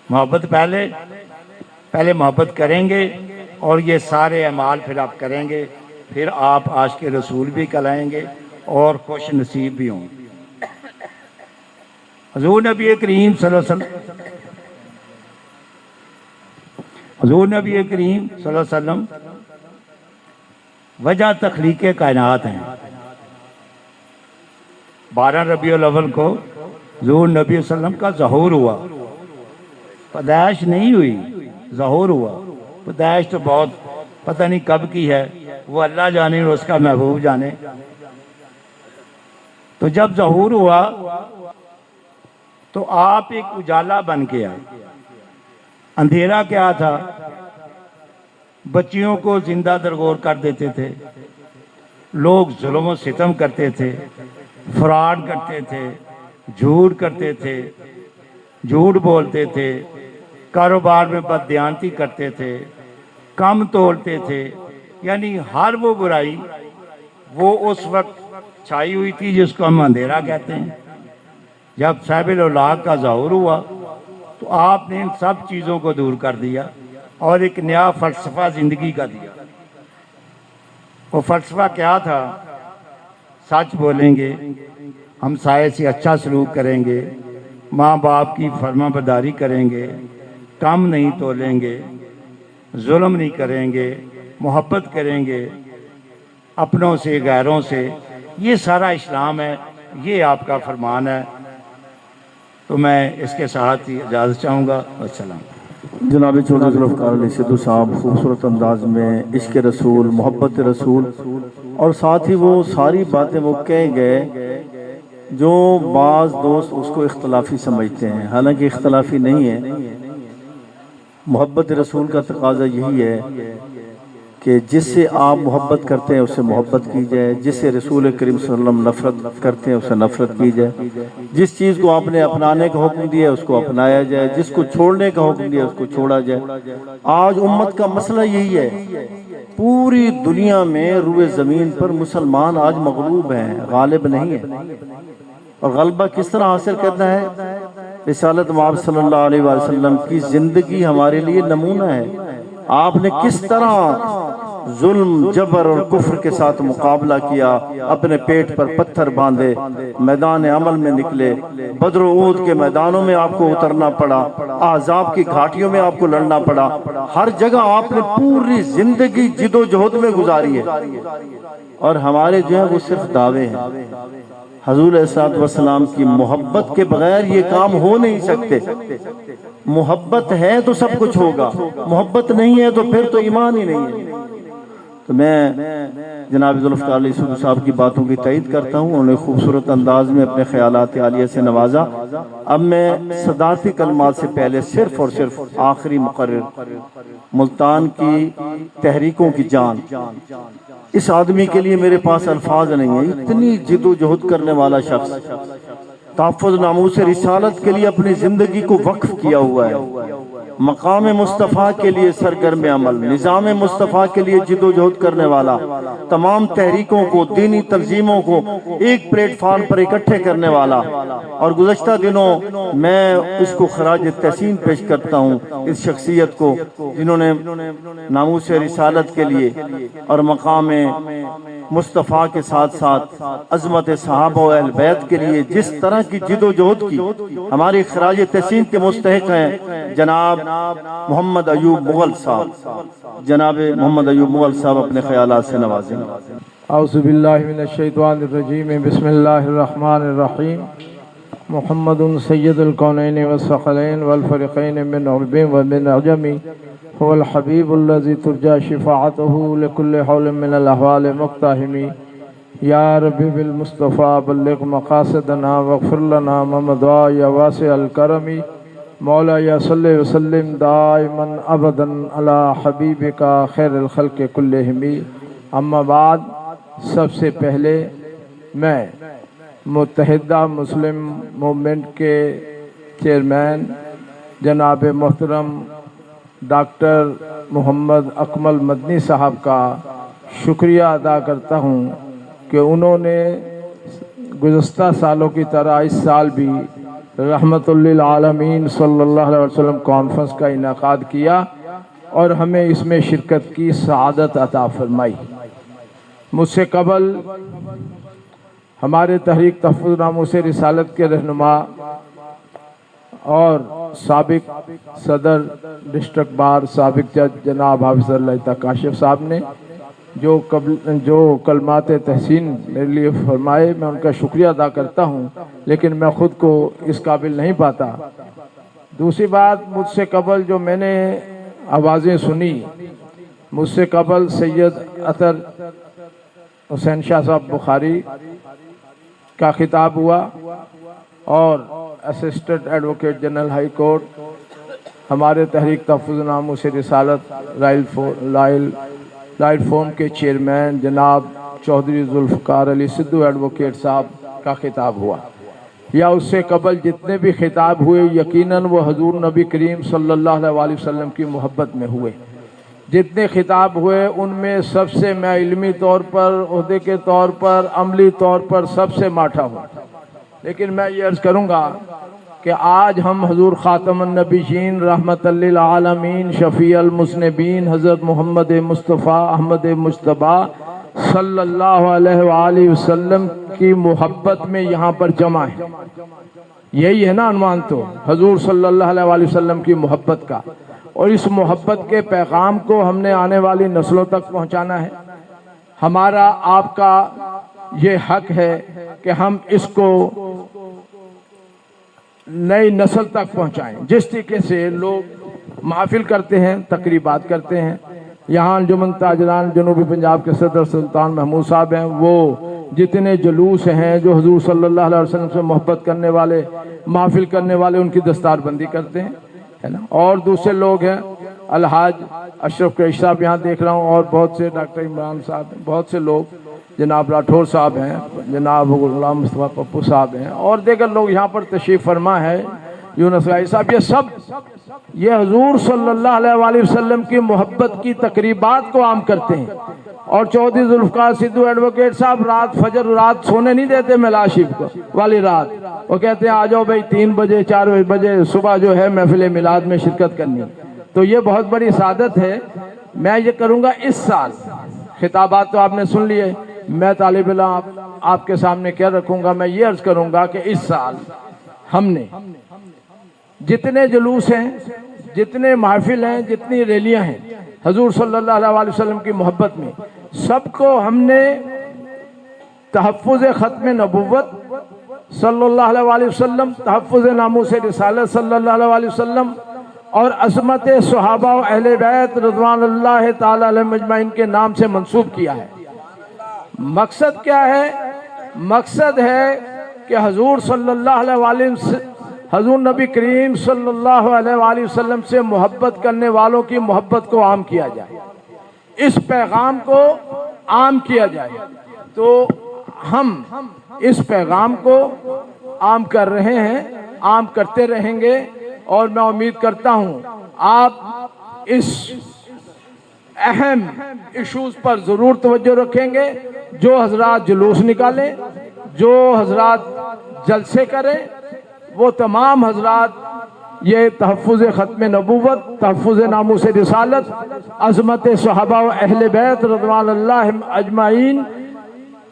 محبت پہلے محبت کریں گے اور یہ سارے اعمال پھر آپ کریں گے، پھر آپ عاشق رسول بھی کہلائیں گے اور خوش نصیب بھی ہوں. حضور نبی کریم صلی اللہ علیہ وسلم وجہ تخلیق کائنات ہیں. 12 ربیع الاول کو حضور نبی صلی اللہ علیہ وسلم کا ظہور ہوا، پیدائش نہیں ہوئی، ظہور ہوا. پیدائش تو بہت پتہ نہیں کب کی ہے، وہ اللہ جانے اور اس کا محبوب جانے. تو جب ظہور ہوا تو آپ ایک اجالا بن کے آئے. اندھیرا کیا تھا؟ بچیوں کو زندہ درگور کر دیتے تھے، لوگ ظلم و ستم کرتے تھے، فراڈ کرتے تھے، جھوٹ کرتے تھے، جھوٹ بولتے تھے، کاروبار میں بددیانتی کرتے تھے، کم تولتے تھے. یعنی ہر وہ برائی وہ اس وقت چھائی ہوئی تھی جس کو ہم اندھیرا کہتے ہیں. جب صاحب الاولاق کا ظہور ہوا تو آپ نے ان سب چیزوں کو دور کر دیا اور ایک نیا فلسفہ زندگی کا دیا. وہ فلسفہ کیا تھا؟ سچ بولیں گے، ہمسائے سے اچھا سلوک کریں گے، ماں باپ کی فرما برداری کریں گے، کم نہیں تولیں گے، ظلم نہیں کریں گے، محبت کریں گے اپنوں سے غیروں سے. یہ سارا اسلام ہے، یہ آپ کا فرمان ہے. تو میں اس کے ساتھ ہی اجازت چاہوں گا. السلام. جناب چودھری ذوالفقار علی سدھو صاحب خوبصورت انداز میں عشق رسول، محبت رسول اور ساتھ ہی وہ ساری باتیں وہ کہہ گئے جو بعض دوست اس کو اختلافی سمجھتے ہیں، حالانکہ اختلافی نہیں ہے. محبت رسول کا تقاضا یہی ہے کہ جس سے آپ محبت کرتے ہیں اس سے محبت کی جائے، جس سے رسول کریم صلی اللہ علیہ وسلم نفرت کرتے ہیں اس سے نفرت کی جائے. جس چیز کو آپ نے اپنانے کا حکم دیا ہے اس کو اپنایا جائے، جس کو چھوڑنے کا حکم دیا ہے اس کو چھوڑا جائے. آج امت کا مسئلہ یہی ہے، پوری دنیا میں روئے زمین پر مسلمان آج مغلوب ہیں، غالب نہیں ہیں. اور غلبہ کس طرح حاصل کرنا ہے؟ رسالت مآب صلی اللہ علیہ وسلم کی زندگی ہمارے لیے نمونہ ہے. آپ نے کس طرح ظلم، جبر اور کفر کے ساتھ مقابلہ کیا، اپنے پیٹ پر پتھر باندھے، میدان عمل میں نکلے، بدر و احد کے میدانوں میں آپ کو اترنا پڑا، احزاب کی گھاٹیوں میں آپ کو لڑنا پڑا. ہر جگہ آپ نے پوری زندگی جد و جہد میں گزاری ہے. اور ہمارے جو ہے وہ صرف دعوے ہیں. حضور علیہ السلام کی محبت کے بغیر یہ کام ہو نہیں سکتے. محبت ہے تو سب کچھ ہوگا، محبت نہیں ہے تو پھر تو ایمان ہی نہیں ہے. تو میں جناب ذوالفقار علی صدر صاحب کی باتوں کی تائید کرتا ہوں. انہوں نے خوبصورت انداز میں اپنے خیالات عالیہ سے نوازا. اب میں صدارتی کلمات سے پہلے صرف اور صرف آخری مقرر ملتان کی تحریکوں کی جان، اس آدمی کے لیے میرے پاس الفاظ نہیں ہیں. اتنی جد و جہد کرنے والا شخص، تحفظ ناموس رسالت کے لیے اپنی زندگی کو وقف کیا ہوا ہے. مقام مصطفیٰ کے لیے سرگرم عمل، نظام مصطفیٰ کے لیے جد و جہد کرنے والا، تمام تحریکوں کو، دینی تنظیموں کو ایک پلیٹ فارم پر اکٹھے کرنے والا. اور گزشتہ دنوں میں اس کو خراج تحسین پیش کرتا ہوں، اس شخصیت کو جنہوں نے ناموس رسالت کے لیے اور مقام مصطفیٰ کے ساتھ ساتھ عظمت صحابہ و اہل بیت کے لیے جس طرح کی جد و جہد کی، ہماری خراج تحسین کے مستحق ہیں جناب محمد ایوب مغل صاحب. جناب محمد ایوب مغل صاحب اپنے خیالات سے نوازیں. اعوذ باللہ من الشیطان الرجیم، بسم اللہ الرحمن الرحیم. محمد سید الکونین والثقلین والفریقین من عرب ومن عجم، هو الحبیب الذی ترجى شفاعته لكل حول من الاحوال مقتحم. یا رب بالمصطفیٰ بلغ مقاصدنا واغفر لنا ما مضى یا واسع الکرم. مولا یا صلی وسلم دائما ابدا علی حبیبک خیر الخلق کلہم. اما بعد، سب سے پہلے میں متحدہ مسلم موومنٹ کے چیئرمین جناب محترم ڈاکٹر محمد اکمل مدنی صاحب کا شکریہ ادا کرتا ہوں کہ انہوں نے گزشتہ سالوں کی طرح اس سال بھی رحمت للعالمین صلی اللہ علیہ وسلم کانفرنس کا انعقاد کیا اور ہمیں اس میں شرکت کی سعادت عطا فرمائی. مجھ سے قبل ہمارے تحریک تحفظ ناموس رسالت کے رہنما اور سابق صدر ڈسٹرکٹ بار، سابق جج جناب حافظ اللہ کاشف صاحب نے جو کلمات تحسین میرے لیے فرمائے، میں ان کا شکریہ ادا کرتا ہوں، لیکن میں خود کو اس قابل نہیں پاتا. دوسری بات، مجھ سے قبل جو میں نے آوازیں سنی، مجھ سے قبل سید اطہر حسین شاہ صاحب بخاری کا خطاب ہوا اور assistant advocate general high court ہمارے تحریک تحفظ ناموس رسالت لائل فورم کے چیئرمین جناب چودھری ذوالفقار علی سدھو ایڈوکیٹ صاحب کا خطاب ہوا. یا اس سے قبل جتنے بھی خطاب ہوئے یقیناً وہ حضور نبی کریم صلی اللہ علیہ وسلم کی محبت میں ہوئے. جتنے خطاب ہوئے ان میں سب سے میں علمی طور پر، عہدے کے طور پر، عملی طور پر سب سے ماٹھا ہوں. لیکن میں یہ عرض کروں گا کہ آج ہم حضور خاتم النبیین رحمت للعالمین شفیع المذنبین حضرت محمد مصطفیٰ احمد مجتبیٰ صلی اللہ علیہ وآلہ وسلم کی محبت میں یہاں پر جمع ہیں. یہی ہے نا عنوان، تو حضور صلی اللہ علیہ وآلہ وسلم کی محبت کا، اور اس محبت کے پیغام کو ہم نے آنے والی نسلوں تک پہنچانا ہے. ہمارا آپ کا یہ حق ہے کہ ہم اس کو نئی نسل تک پہنچائیں. جس طریقے سے لوگ محافل کرتے ہیں، تقریبات کرتے ہیں، یہاں انجمن تاجران جنوبی پنجاب کے صدر سلطان محمود صاحب ہیں، وہ جتنے جلوس ہیں جو حضور صلی اللہ علیہ وسلم سے محبت کرنے والے، محافل کرنے والے، ان کی دستار بندی کرتے ہیں، ہے نا. اور دوسرے لوگ ہیں، الحاج اشرف قریشی صاحب یہاں دیکھ رہا ہوں، اور بہت سے ڈاکٹر عمران صاحب ہیں، بہت سے لوگ، جناب راٹھور صاحب ہیں، جناب غلام مصطفیٰ پپو صاحب ہیں، اور دیگر لوگ یہاں پر تشریف فرما ہے، یونس غائی صاحب. یہ حضور صلی اللہ علیہ وآلہ وسلم کی محبت کی تقریبات کو عام کرتے ہیں. اور چودھری ذوالفقار سدھو ایڈوکیٹ صاحب رات فجر رات سونے نہیں دیتے میلاد شریف کو والی رات. وہ کہتے ہیں آ جاؤ بھائی 3 بجے 4 بجے صبح جو ہے محفل میلاد میں شرکت کرنی. تو یہ بہت بڑی سعادت ہے. میں یہ کروں گا اس سال، خطابات تو آپ نے سن لیے، میں طالب علم آپ کے سامنے کیا رکھوں گا، میں یہ عرض کروں گا کہ اس سال ہم نے جتنے جلوس ہیں، جتنے محافل ہیں، جتنی ریلیاں ہیں حضور صلی اللہ علیہ وسلم کی محبت میں، سب کو ہم نے تحفظ ختم نبوت صلی اللہ علیہ وسلم، تحفظ ناموس رسالت صلی اللہ علیہ وسلم، اور عظمت صحابہ و اہل بیت رضوان اللہ تعالی علیہم اجمعین کے نام سے منسوب کیا ہے۔ مقصد کیا ہے؟ مقصد ہے کہ حضور صلی اللہ علیہ وسلم، حضور نبی کریم صلی اللہ علیہ وآلہ وسلم سے محبت کرنے والوں کی محبت کو عام کیا جائے، اس پیغام کو عام کیا جائے۔ تو ہم اس پیغام کو عام کر رہے ہیں، عام کرتے رہیں گے، اور میں امید کرتا ہوں آپ اس اہم ایشوز پر ضرور توجہ رکھیں گے۔ جو حضرات جلوس نکالیں، جو حضرات جلسے کریں، وہ تمام حضرات یہ تحفظ ختم نبوت، تحفظ ناموس رسالت، عظمت صحابہ و اہل بیت رضوان اللہ اجمعین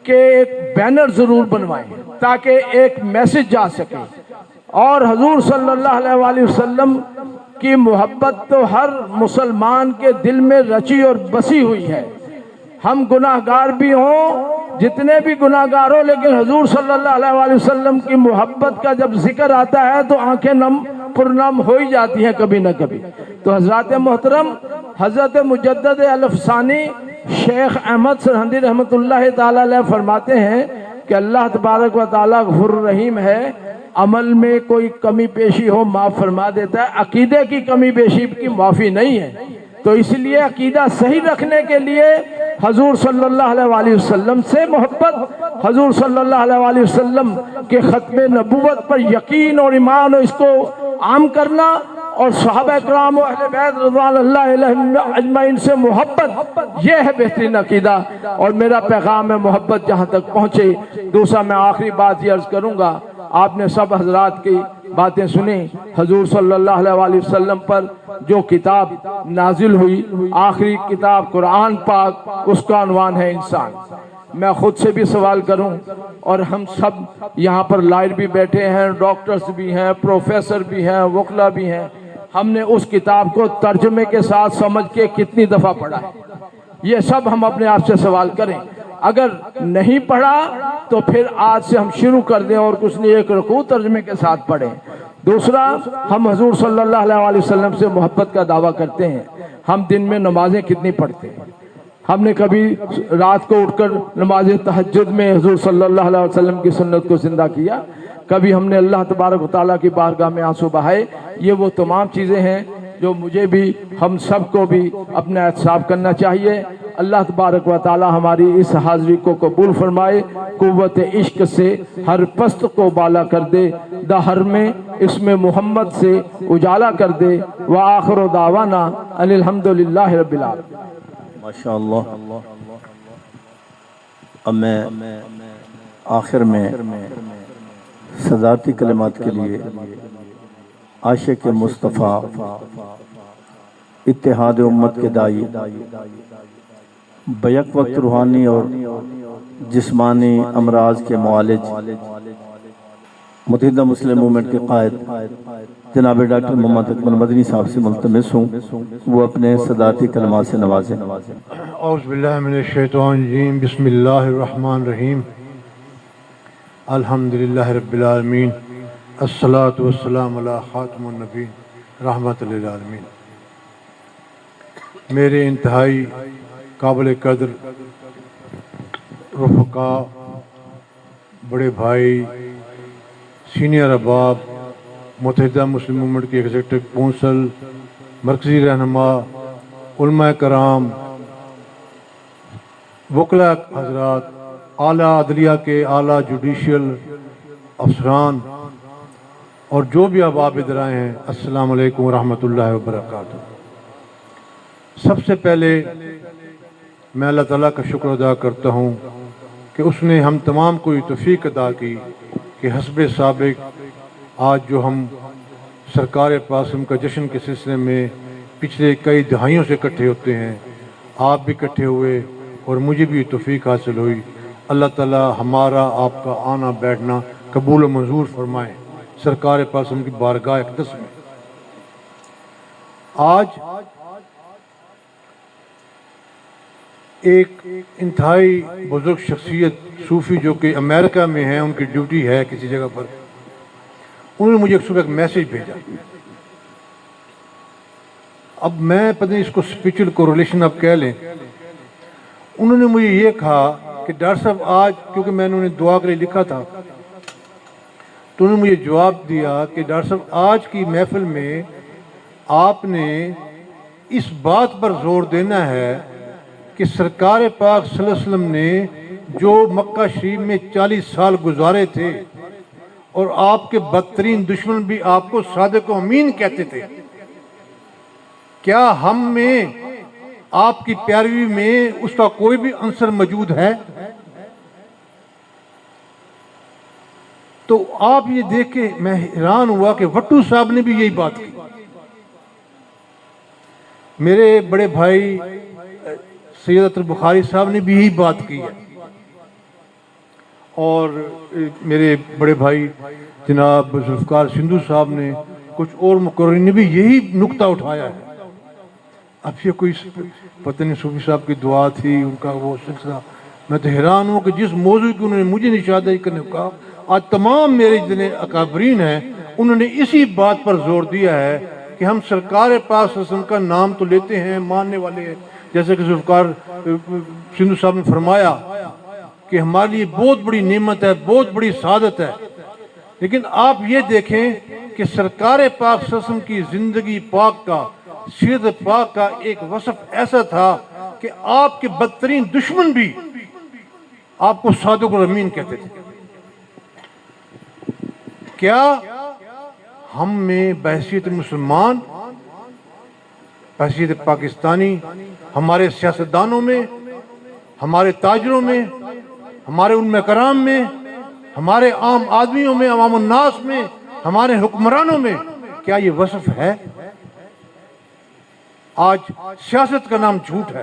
کے ایک بینر ضرور بنوائیں تاکہ ایک میسج جا سکے۔ اور حضور صلی اللہ علیہ وآلہ وسلم کی محبت تو ہر مسلمان کے دل میں رچی اور بسی ہوئی ہے۔ ہم گناہ گار بھی ہوں، جتنے بھی گناہ گار ہوں، لیکن حضور صلی اللہ علیہ وآلہ وسلم کی محبت کا جب ذکر آتا ہے تو آنکھیں نم پرنم ہو ہی جاتی ہیں کبھی نہ کبھی۔ تو حضرات محترم، حضرت مجدد الفسانی شیخ احمد سرہندی رحمۃ اللہ تعالی علیہ فرماتے ہیں کہ اللہ تبارک و تعالی غفور الرحیم ہے، عمل میں کوئی کمی پیشی ہو معاف فرما دیتا ہے، عقیدے کی کمی پیشی کی معافی نہیں ہے۔ تو اس لیے عقیدہ صحیح رکھنے کے لیے حضور صلی اللہ علیہ وآلہ وسلم سے محبت، حضور صلی اللہ علیہ وآلہ وسلم کے ختم نبوت پر یقین اور ایمان اور اس کو عام کرنا، اور صحابہ کرام و اہل بیت رضوان اللہ علیہم اجمعین سے محبت، یہ ہے بہترین عقیدہ۔ اور میرا پیغام ہے محبت جہاں تک پہنچے۔ دوسرا میں آخری بات یہ عرض کروں گا، آپ نے سب حضرات کی باتیں سنی، حضور صلی اللہ علیہ وآلہ وسلم پر جو کتاب نازل ہوئی، آخری کتاب قرآن پاک، اس کا عنوان ہے انسان۔ میں خود سے بھی سوال کروں، اور ہم سب یہاں پر لائر بھی بیٹھے ہیں، ڈاکٹرز بھی ہیں، پروفیسر بھی ہیں، وکلا بھی ہیں، ہم نے اس کتاب کو ترجمے کے ساتھ سمجھ کے کتنی دفعہ پڑھا ہے؟ یہ سب ہم اپنے آپ سے سوال کریں۔ اگر نہیں پڑھا تو پھر آج سے ہم شروع کر دیں اور کچھ نہیں، ایک رکوع ترجمے کے ساتھ پڑھیں۔ دوسرا، ہم حضور صلی اللہ علیہ وآلہ وسلم سے محبت کا دعویٰ کرتے ہیں، ہم دن میں نمازیں کتنی پڑھتے ہیں؟ ہم نے کبھی رات کو اٹھ کر نماز تہجد میں حضور صلی اللہ علیہ وسلم کی سنت کو زندہ کیا؟ کبھی ہم نے اللہ تبارک و تعالیٰ کی بارگاہ میں آنسو بہائے؟ یہ وہ تمام چیزیں ہیں جو مجھے بھی، ہم سب کو بھی اپنا احتساب کرنا چاہیے۔ اللہ تبارک و تعالی ہماری اس حاضری کو قبول فرمائے، قوت عشق سے ہر پست کو بالا کر دے، دہر میں اس میں محمد سے اجالا کر دے۔ وآخر دعوانا ان الحمدللہ رب العالمین۔ ماشاءاللہ۔ اب میں آخر میں صدارتی کلمات کے لیے عاشق مصطفیٰ، اتحاد امت کے دائی، بیک وقت روحانی اور جسمانی امراض کے معالج، متحدہ مسلم موومنٹ کے قائد جناب ڈاکٹر محمد اکمل مدنی صاحب سے ملتمس ہوں وہ اپنے صدارتی کلمات سے نوازیں۔ اعوذ باللہ من الشیطان الرجیم، بسم اللہ الرحمن الرحیم، الحمدللہ رب العالمین، الصلاۃ والسلام علی خاتم النبیین رحمت للعالمین۔ میرے انتہائی قابل قدر رفقا، بڑے بھائی، سینئر احباب، متحدہ مسلم موومنٹ کے ایگزیکٹو کونسل، مرکزی رہنما، علماء کرام، وکلاء حضرات، اعلیٰ عدلیہ کے اعلیٰ جوڈیشل افسران، اور جو بھی احباب ادھر آئے ہیں، السلام علیکم ورحمۃ اللہ وبرکاتہ۔ سب سے پہلے میں اللہ تعالیٰ کا شکر ادا کرتا ہوں کہ اس نے ہم تمام کو یہ توفیق عطا کی کہ حسب سابق آج جو ہم سرکار قاسم کا جشن کے سلسلے میں پچھلے کئی دہائیوں سے اکٹھے ہوتے ہیں، آپ بھی اکٹھے ہوئے اور مجھے بھی توفیق حاصل ہوئی۔ اللہ تعالیٰ ہمارا آپ کا آنا بیٹھنا قبول و منظور فرمائے سرکار قاسم کی بارگاہ اقدس میں۔ آج ایک انتہائی بزرگ شخصیت صوفی جو کہ امریکہ میں ہیں، ان کی ڈیوٹی ہے کسی جگہ پر، انہوں نے مجھے ایک صبح ایک میسیج بھیجا اب میں پتہ نہیں اس کو اسپریچول کوریلیشن اب کہہ لیں. انہوں نے مجھے یہ کہا کہ ڈاکٹر صاحب آج، کیونکہ میں نے انہیں دعا کے لیے لکھا تھا، تو انہوں نے مجھے جواب دیا کہ ڈاکٹر صاحب آج کی محفل میں آپ نے اس بات پر زور دینا ہے کہ سرکار پاک صلی اللہ علیہ وسلم نے جو مکہ شریف میں 40 سال گزارے تھے اور آپ کے بدترین دشمن بھی آپ کو صادق و امین کہتے تھے، کیا ہم میں آپ کی پیروی میں اس کا کوئی بھی عنصر موجود ہے؟ تو آپ یہ دیکھ کے میں حیران ہوا کہ وٹو صاحب نے بھی یہی بات کی. میرے بڑے بھائی سید اطہر بخاری صاحب نے بھی یہی بات کی ہے، اور میرے بڑے بھائی جناب ذوالفقار سندھو صاحب نے، کچھ اور مقررین نے بھی یہی نقطہ اٹھایا ہے. اب یہ کوئی پتہ نہیں صوفی صاحب کی دعا تھی، ان کا وہ سلسلہ. میں تو حیران ہوں کہ جس موضوع کی انہوں نے مجھے نشاندہی کرنے کو کہا، آج تمام میرے جتنے اکابرین ہیں انہوں نے اسی بات پر زور دیا ہے کہ ہم سرکار پاک صلی اللہ علیہ وسلم کا نام تو لیتے ہیں، ماننے والے ہیں، جیسے کہ ذوالفقار سندھو صاحب نے فرمایا کہ ہمارے لیے بہت بڑی نعمت ہے، بہت بڑی سعادت ہے. لیکن آپ یہ دیکھیں کہ سرکار پاک صلی اللہ علیہ وسلم کی زندگی پاک کا، سیرت پاک کا ایک وصف ایسا تھا کہ آپ کے بدترین دشمن بھی آپ کو صادق و امین کہتے تھے. کیا ہم میں بحیثیت مسلمان، بحیثیت پاکستانی، ہمارے سیاستدانوں میں، ہمارے تاجروں میں، ہمارے علماء کرام میں، ہمارے عام آدمیوں میں، عوام الناس میں، ہمارے حکمرانوں میں کیا یہ وصف ہے؟ آج سیاست کا نام جھوٹ ہے،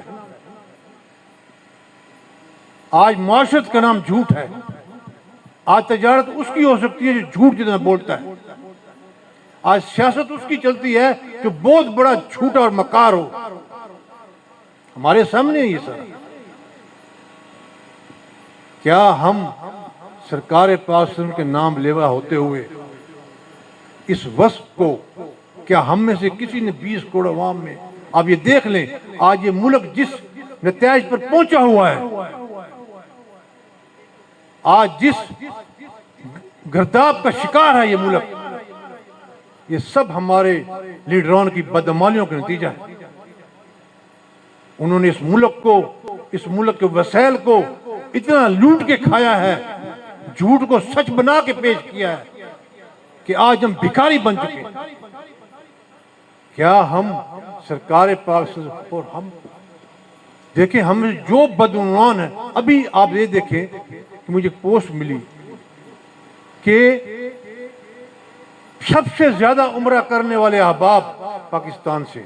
آج معاشرت کا نام جھوٹ ہے، آج تجارت اس کی ہو سکتی ہے جو جھوٹ جتنا بولتا ہے، آج سیاست اس کی چلتی ہے جو بہت بڑا جھوٹا اور مکار ہو. ہمارے سامنے یہ سر. کیا ہم سرکار پاک صلی اللہ علیہ وسلم کے نام لیوا ہوتے ہوئے اس وصف کو، کیا ہم میں سے کسی نے 20 کروڑ عوام میں، آپ یہ دیکھ لیں آج یہ ملک جس نتائج پر پہنچا ہوا ہے، آج جس گرداب کا شکار ہے یہ ملک، یہ سب ہمارے لیڈران کی بدعمالیوں کا نتیجہ ہے. انہوں نے اس ملک کے وسائل کو اتنا لوٹ کے کھایا ہے، جھوٹ کو سچ بنا کے پیش کیا ہے کہ آج ہم بھکاری بن چکے. کیا ہم سرکار پاک سے، اور ہم دیکھیں ہم جو بدعنوان ہے، ابھی آپ یہ دیکھیں کہ مجھے پوسٹ ملی کہ سب سے زیادہ عمرہ کرنے والے احباب پاکستان سے،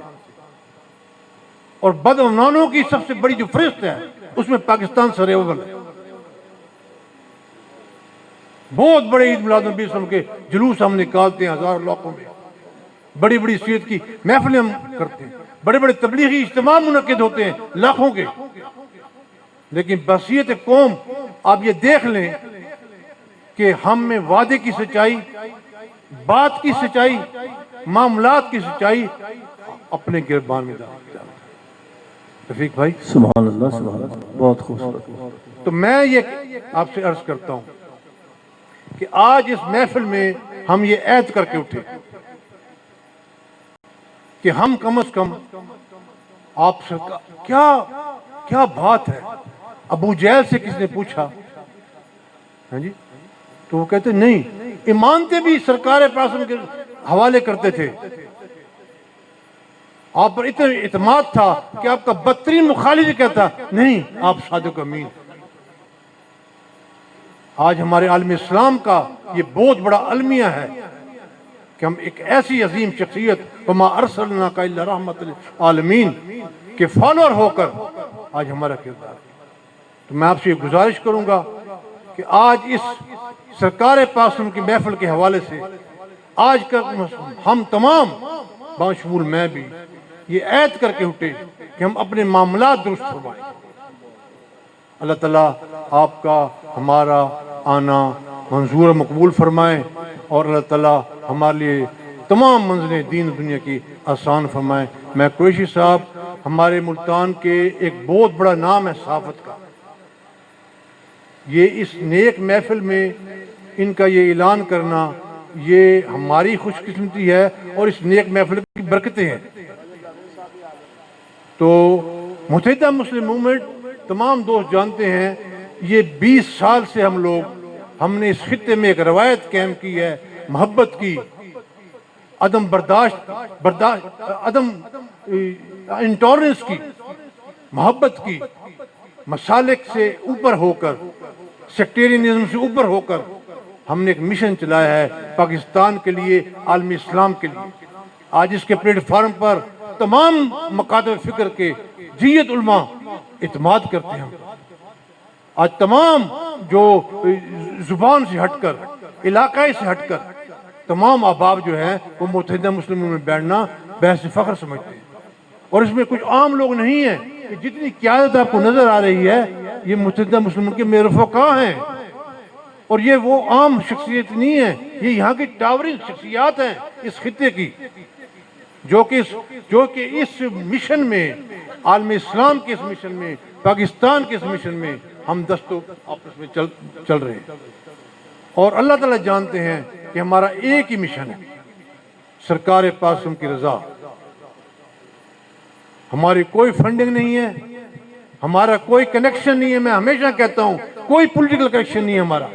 اور بدعنوانوں کی سب سے بڑی جو فہرست ہے اس میں پاکستان سر اول ہے. بہت بڑے عید میلاد النبی صلی اللہ علیہ وسلم کے جلوس ہم نکالتے ہیں ہزاروں علاقوں میں، بڑی بڑی سیرت کی محفلیں ہم کرتے ہیں، بڑے بڑے تبلیغی اجتماع منعقد ہوتے ہیں لاکھوں کے. لیکن بحیثیت قوم آپ یہ دیکھ لیں کہ ہم میں وعدے کی سچائی، بات کی سچائی، معاملات کی سچائی اپنے گربان میں ڈال. رفیق بھائی سبحان اللہ، سبحان اللہ، بہت خوبصورت. تو میں یہ آپ سے عرض کرتا ہوں کہ آج اس محفل میں ہم یہ عہد کر کے اٹھے کہ ہم کم از کم آپ سے کیا بات ہے. ابو جہل سے کس نے پوچھا، ہاں جی، تو وہ کہتے نہیں، ایمانتے بھی سرکار پاک کے حوالے کرتے تھے. آپ پر اتنا اعتماد تھا کہ آپ کا بدترین مخالف کہتا نہیں آپ صادق امین. آج ہمارے عالم اسلام کا یہ بہت بڑا المیہ ہے کہ ہم ایک ایسی عظیم شخصیت وما ارسلناک الا رحمت للعالمین کے فالوور ہو کر آج ہمارا کردار. تو میں آپ سے یہ گزارش کروں گا کہ آج اس سرکار پاک کی محفل کے حوالے سے آج کا ہم تمام باشمول میں بھی یہ عہد کر کے اٹھے کہ ہم اپنے معاملات درست فرمائیں. اللہ تعالیٰ آپ کا ہمارا آنا منظور مقبول فرمائے، اور اللہ تعالیٰ ہمارے لیے تمام منزلیں دین و دنیا کی آسان فرمائیں۔ میں قریشی صاحب ہمارے ملتان کے ایک بہت بڑا نام ہے صحافت کا، یہ اس نیک محفل میں ان کا یہ اعلان کرنا یہ ہماری خوش قسمتی ہے اور اس نیک محفل کی برکتیں ہیں۔ تو متحدہ مسلم موومنٹ تمام دوست جانتے ہیں، یہ 20 سال سے ہم نے اس خطے میں ایک روایت قائم کی ہے، محبت کی، عدم برداشت عدم انٹالرنس کی، محبت کی، مسالک سے اوپر ہو کر، سیکٹیرینزم سے اوپر ہو کر ہم نے ایک مشن چلایا ہے پاکستان کے لیے، عالمی اسلام کے لیے۔ آج اس کے پلیٹ فارم پر تمام مکاتب فکر کے جیت علماء اعتماد کرتے ہیں۔ آج تمام جو زبان سے ہٹ کر، علاقائی سے ہٹ کر تمام احباب جو ہیں وہ متحدہ مسلموں میں بیٹھنا بحث فخر سمجھتے ہیں، اور اس میں کچھ عام لوگ نہیں ہیں کہ جتنی قیادت آپ کو نظر آ رہی ہے یہ متحدہ مسلموں کے میرے رفقا ہیں، اور یہ وہ عام شخصیت نہیں ہے، یہ یہاں کی ٹاورنگ شخصیات ہیں اس خطے کی، جو کہ اس مشن میں، عالم اسلام کے اس مشن میں، پاکستان کے اس مشن میں ہم دستوں آپس میں چل رہے ہیں۔ اور اللہ تعالیٰ جانتے ہیں کہ ہمارا ایک ہی مشن ہے، سرکار پاسم کی رضا۔ ہماری کوئی فنڈنگ نہیں ہے، ہمارا کوئی کنیکشن نہیں ہے، میں ہمیشہ کہتا ہوں کوئی پولیٹیکل کنیکشن نہیں ہے ہمارا،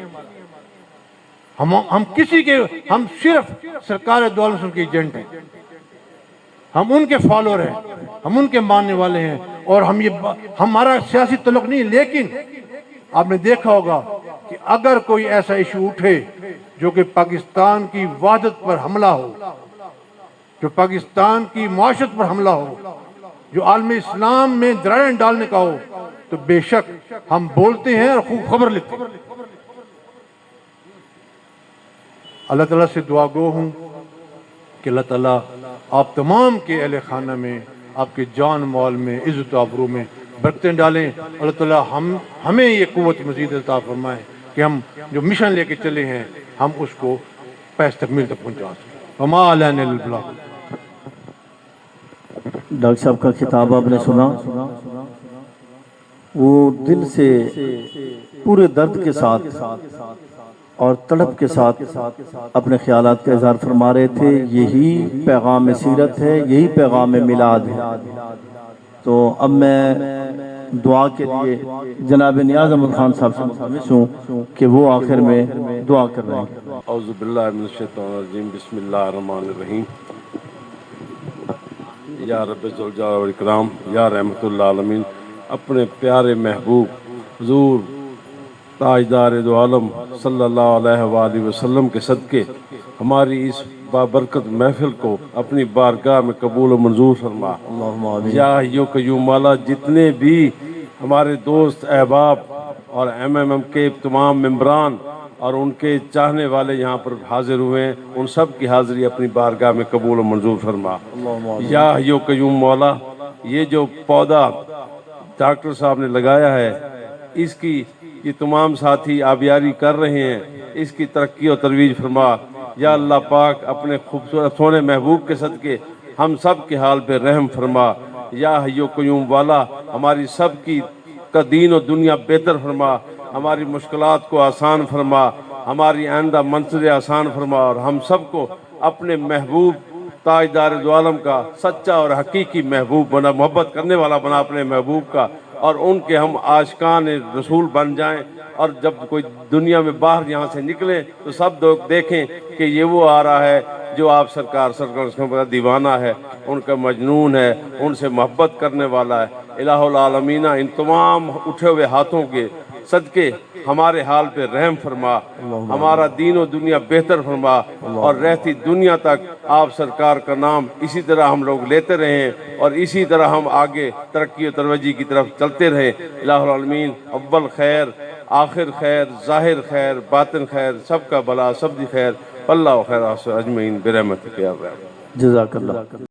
ہم صرف سرکار دو عالم کے ایجنٹ ہیں، ہم ان کے فالوور ہیں، ہم ان کے ماننے والے ہیں، اور ہمارا سیاسی تعلق نہیں۔ لیکن آپ نے دیکھا ہوگا کہ اگر کوئی ایسا ایشو اٹھے جو کہ پاکستان کی وحدت پر حملہ ہو، جو پاکستان کی معاشرت پر حملہ ہو، جو عالم اسلام میں دراریں ڈالنے کا ہو، تو بے شک ہم بولتے ہیں اور خوب خبر لیتے ہیں۔ اللہ تعالیٰ سے دعا گو ہوں کہ اللہ تعالیٰ آپ تمام کے اہل خانہ میں، آپ کے جان مال میں، عزت و آبرو میں برکتیں ڈالیں۔ اللہ تعالیٰ ہمیں یہ قوت مزید عطا فرمائے کہ ہم جو مشن لے کے چلے ہیں ہم اس کو پس تکمیل تک پہنچا سکیں۔ وما علینا الا البلاغ۔ ڈاکٹر صاحب کا خطاب آپ نے سنا، وہ دل سے پورے درد کے ساتھ اور تڑپ کے ساتھ اپنے خیالات کا اظہار فرما رہے تھے۔ یہی پیغام سیرت ہے، یہی پیغام میلاد ہے۔ تو اب میں دعا کے لیے جناب نیاز احمد خان صاحب سے متوجہ ہوں کہ وہ آخر میں دعا کر رہے ہیں۔ اعوذ باللہ من الشیطان الرجیم، بسم اللہ الرحمن الرحیم۔ یا رب ذوالجلال والاکرام، یا رحمت اللہ عالمین، اپنے پیارے محبوب حضور تاجدار دو عالم صلی اللہ علیہ وآلہ وسلم کے صدقے ہماری اس بابرکت محفل کو اپنی بارگاہ میں قبول و منظور فرما۔ یا حی قیوم مولا، جتنے بھی ہمارے دوست احباب اور MMM کے تمام ممبران اور ان کے چاہنے والے یہاں پر حاضر ہوئے ہیں، ان سب کی حاضری اپنی بارگاہ میں قبول و منظور فرما۔ یا حی قیوم مولا، یہ جو پودا ڈاکٹر صاحب نے لگایا ہے، اس کی یہ تمام ساتھی آبیاری کر رہے ہیں، اس کی ترقی و ترویج فرما۔ یا اللہ پاک، اپنے خوبصورت سونے محبوب کے صدقے ہم سب کے حال پہ رحم فرما۔ یا حی قیوم والا، ہماری سب کی کا دین و دنیا بہتر فرما، ہماری مشکلات کو آسان فرما، ہماری آئندہ منصب آسان فرما، اور ہم سب کو اپنے محبوب تاجدار دو عالم کا سچا اور حقیقی محبوب بنا، محبت کرنے والا بنا اپنے محبوب کا، اور ان کے ہم عاشقان رسول بن جائیں، اور جب کوئی دنیا میں باہر یہاں سے نکلیں تو سب لوگ دیکھیں کہ یہ وہ آ رہا ہے جو آپ سرکار کا دیوانہ ہے، ان کا مجنون ہے، ان سے محبت کرنے والا ہے۔ الہ العالمین، ان تمام اٹھے ہوئے ہاتھوں کے صدقے ہمارے حال پہ رحم فرما، ہمارا دین و دنیا بہتر فرما، اور رہتی دنیا تک آپ سرکار کا نام اسی طرح ہم لوگ لیتے رہیں، اور اسی طرح ہم آگے ترقی و ترویج کی طرف چلتے رہیں۔ الہ العالمین، اول خیر، آخر خیر، ظاہر خیر، باطن خیر، سب کا بلا، سب دی خیر، اللہ خیر اجمعین برحمتک یا رب۔ جزاک اللہ۔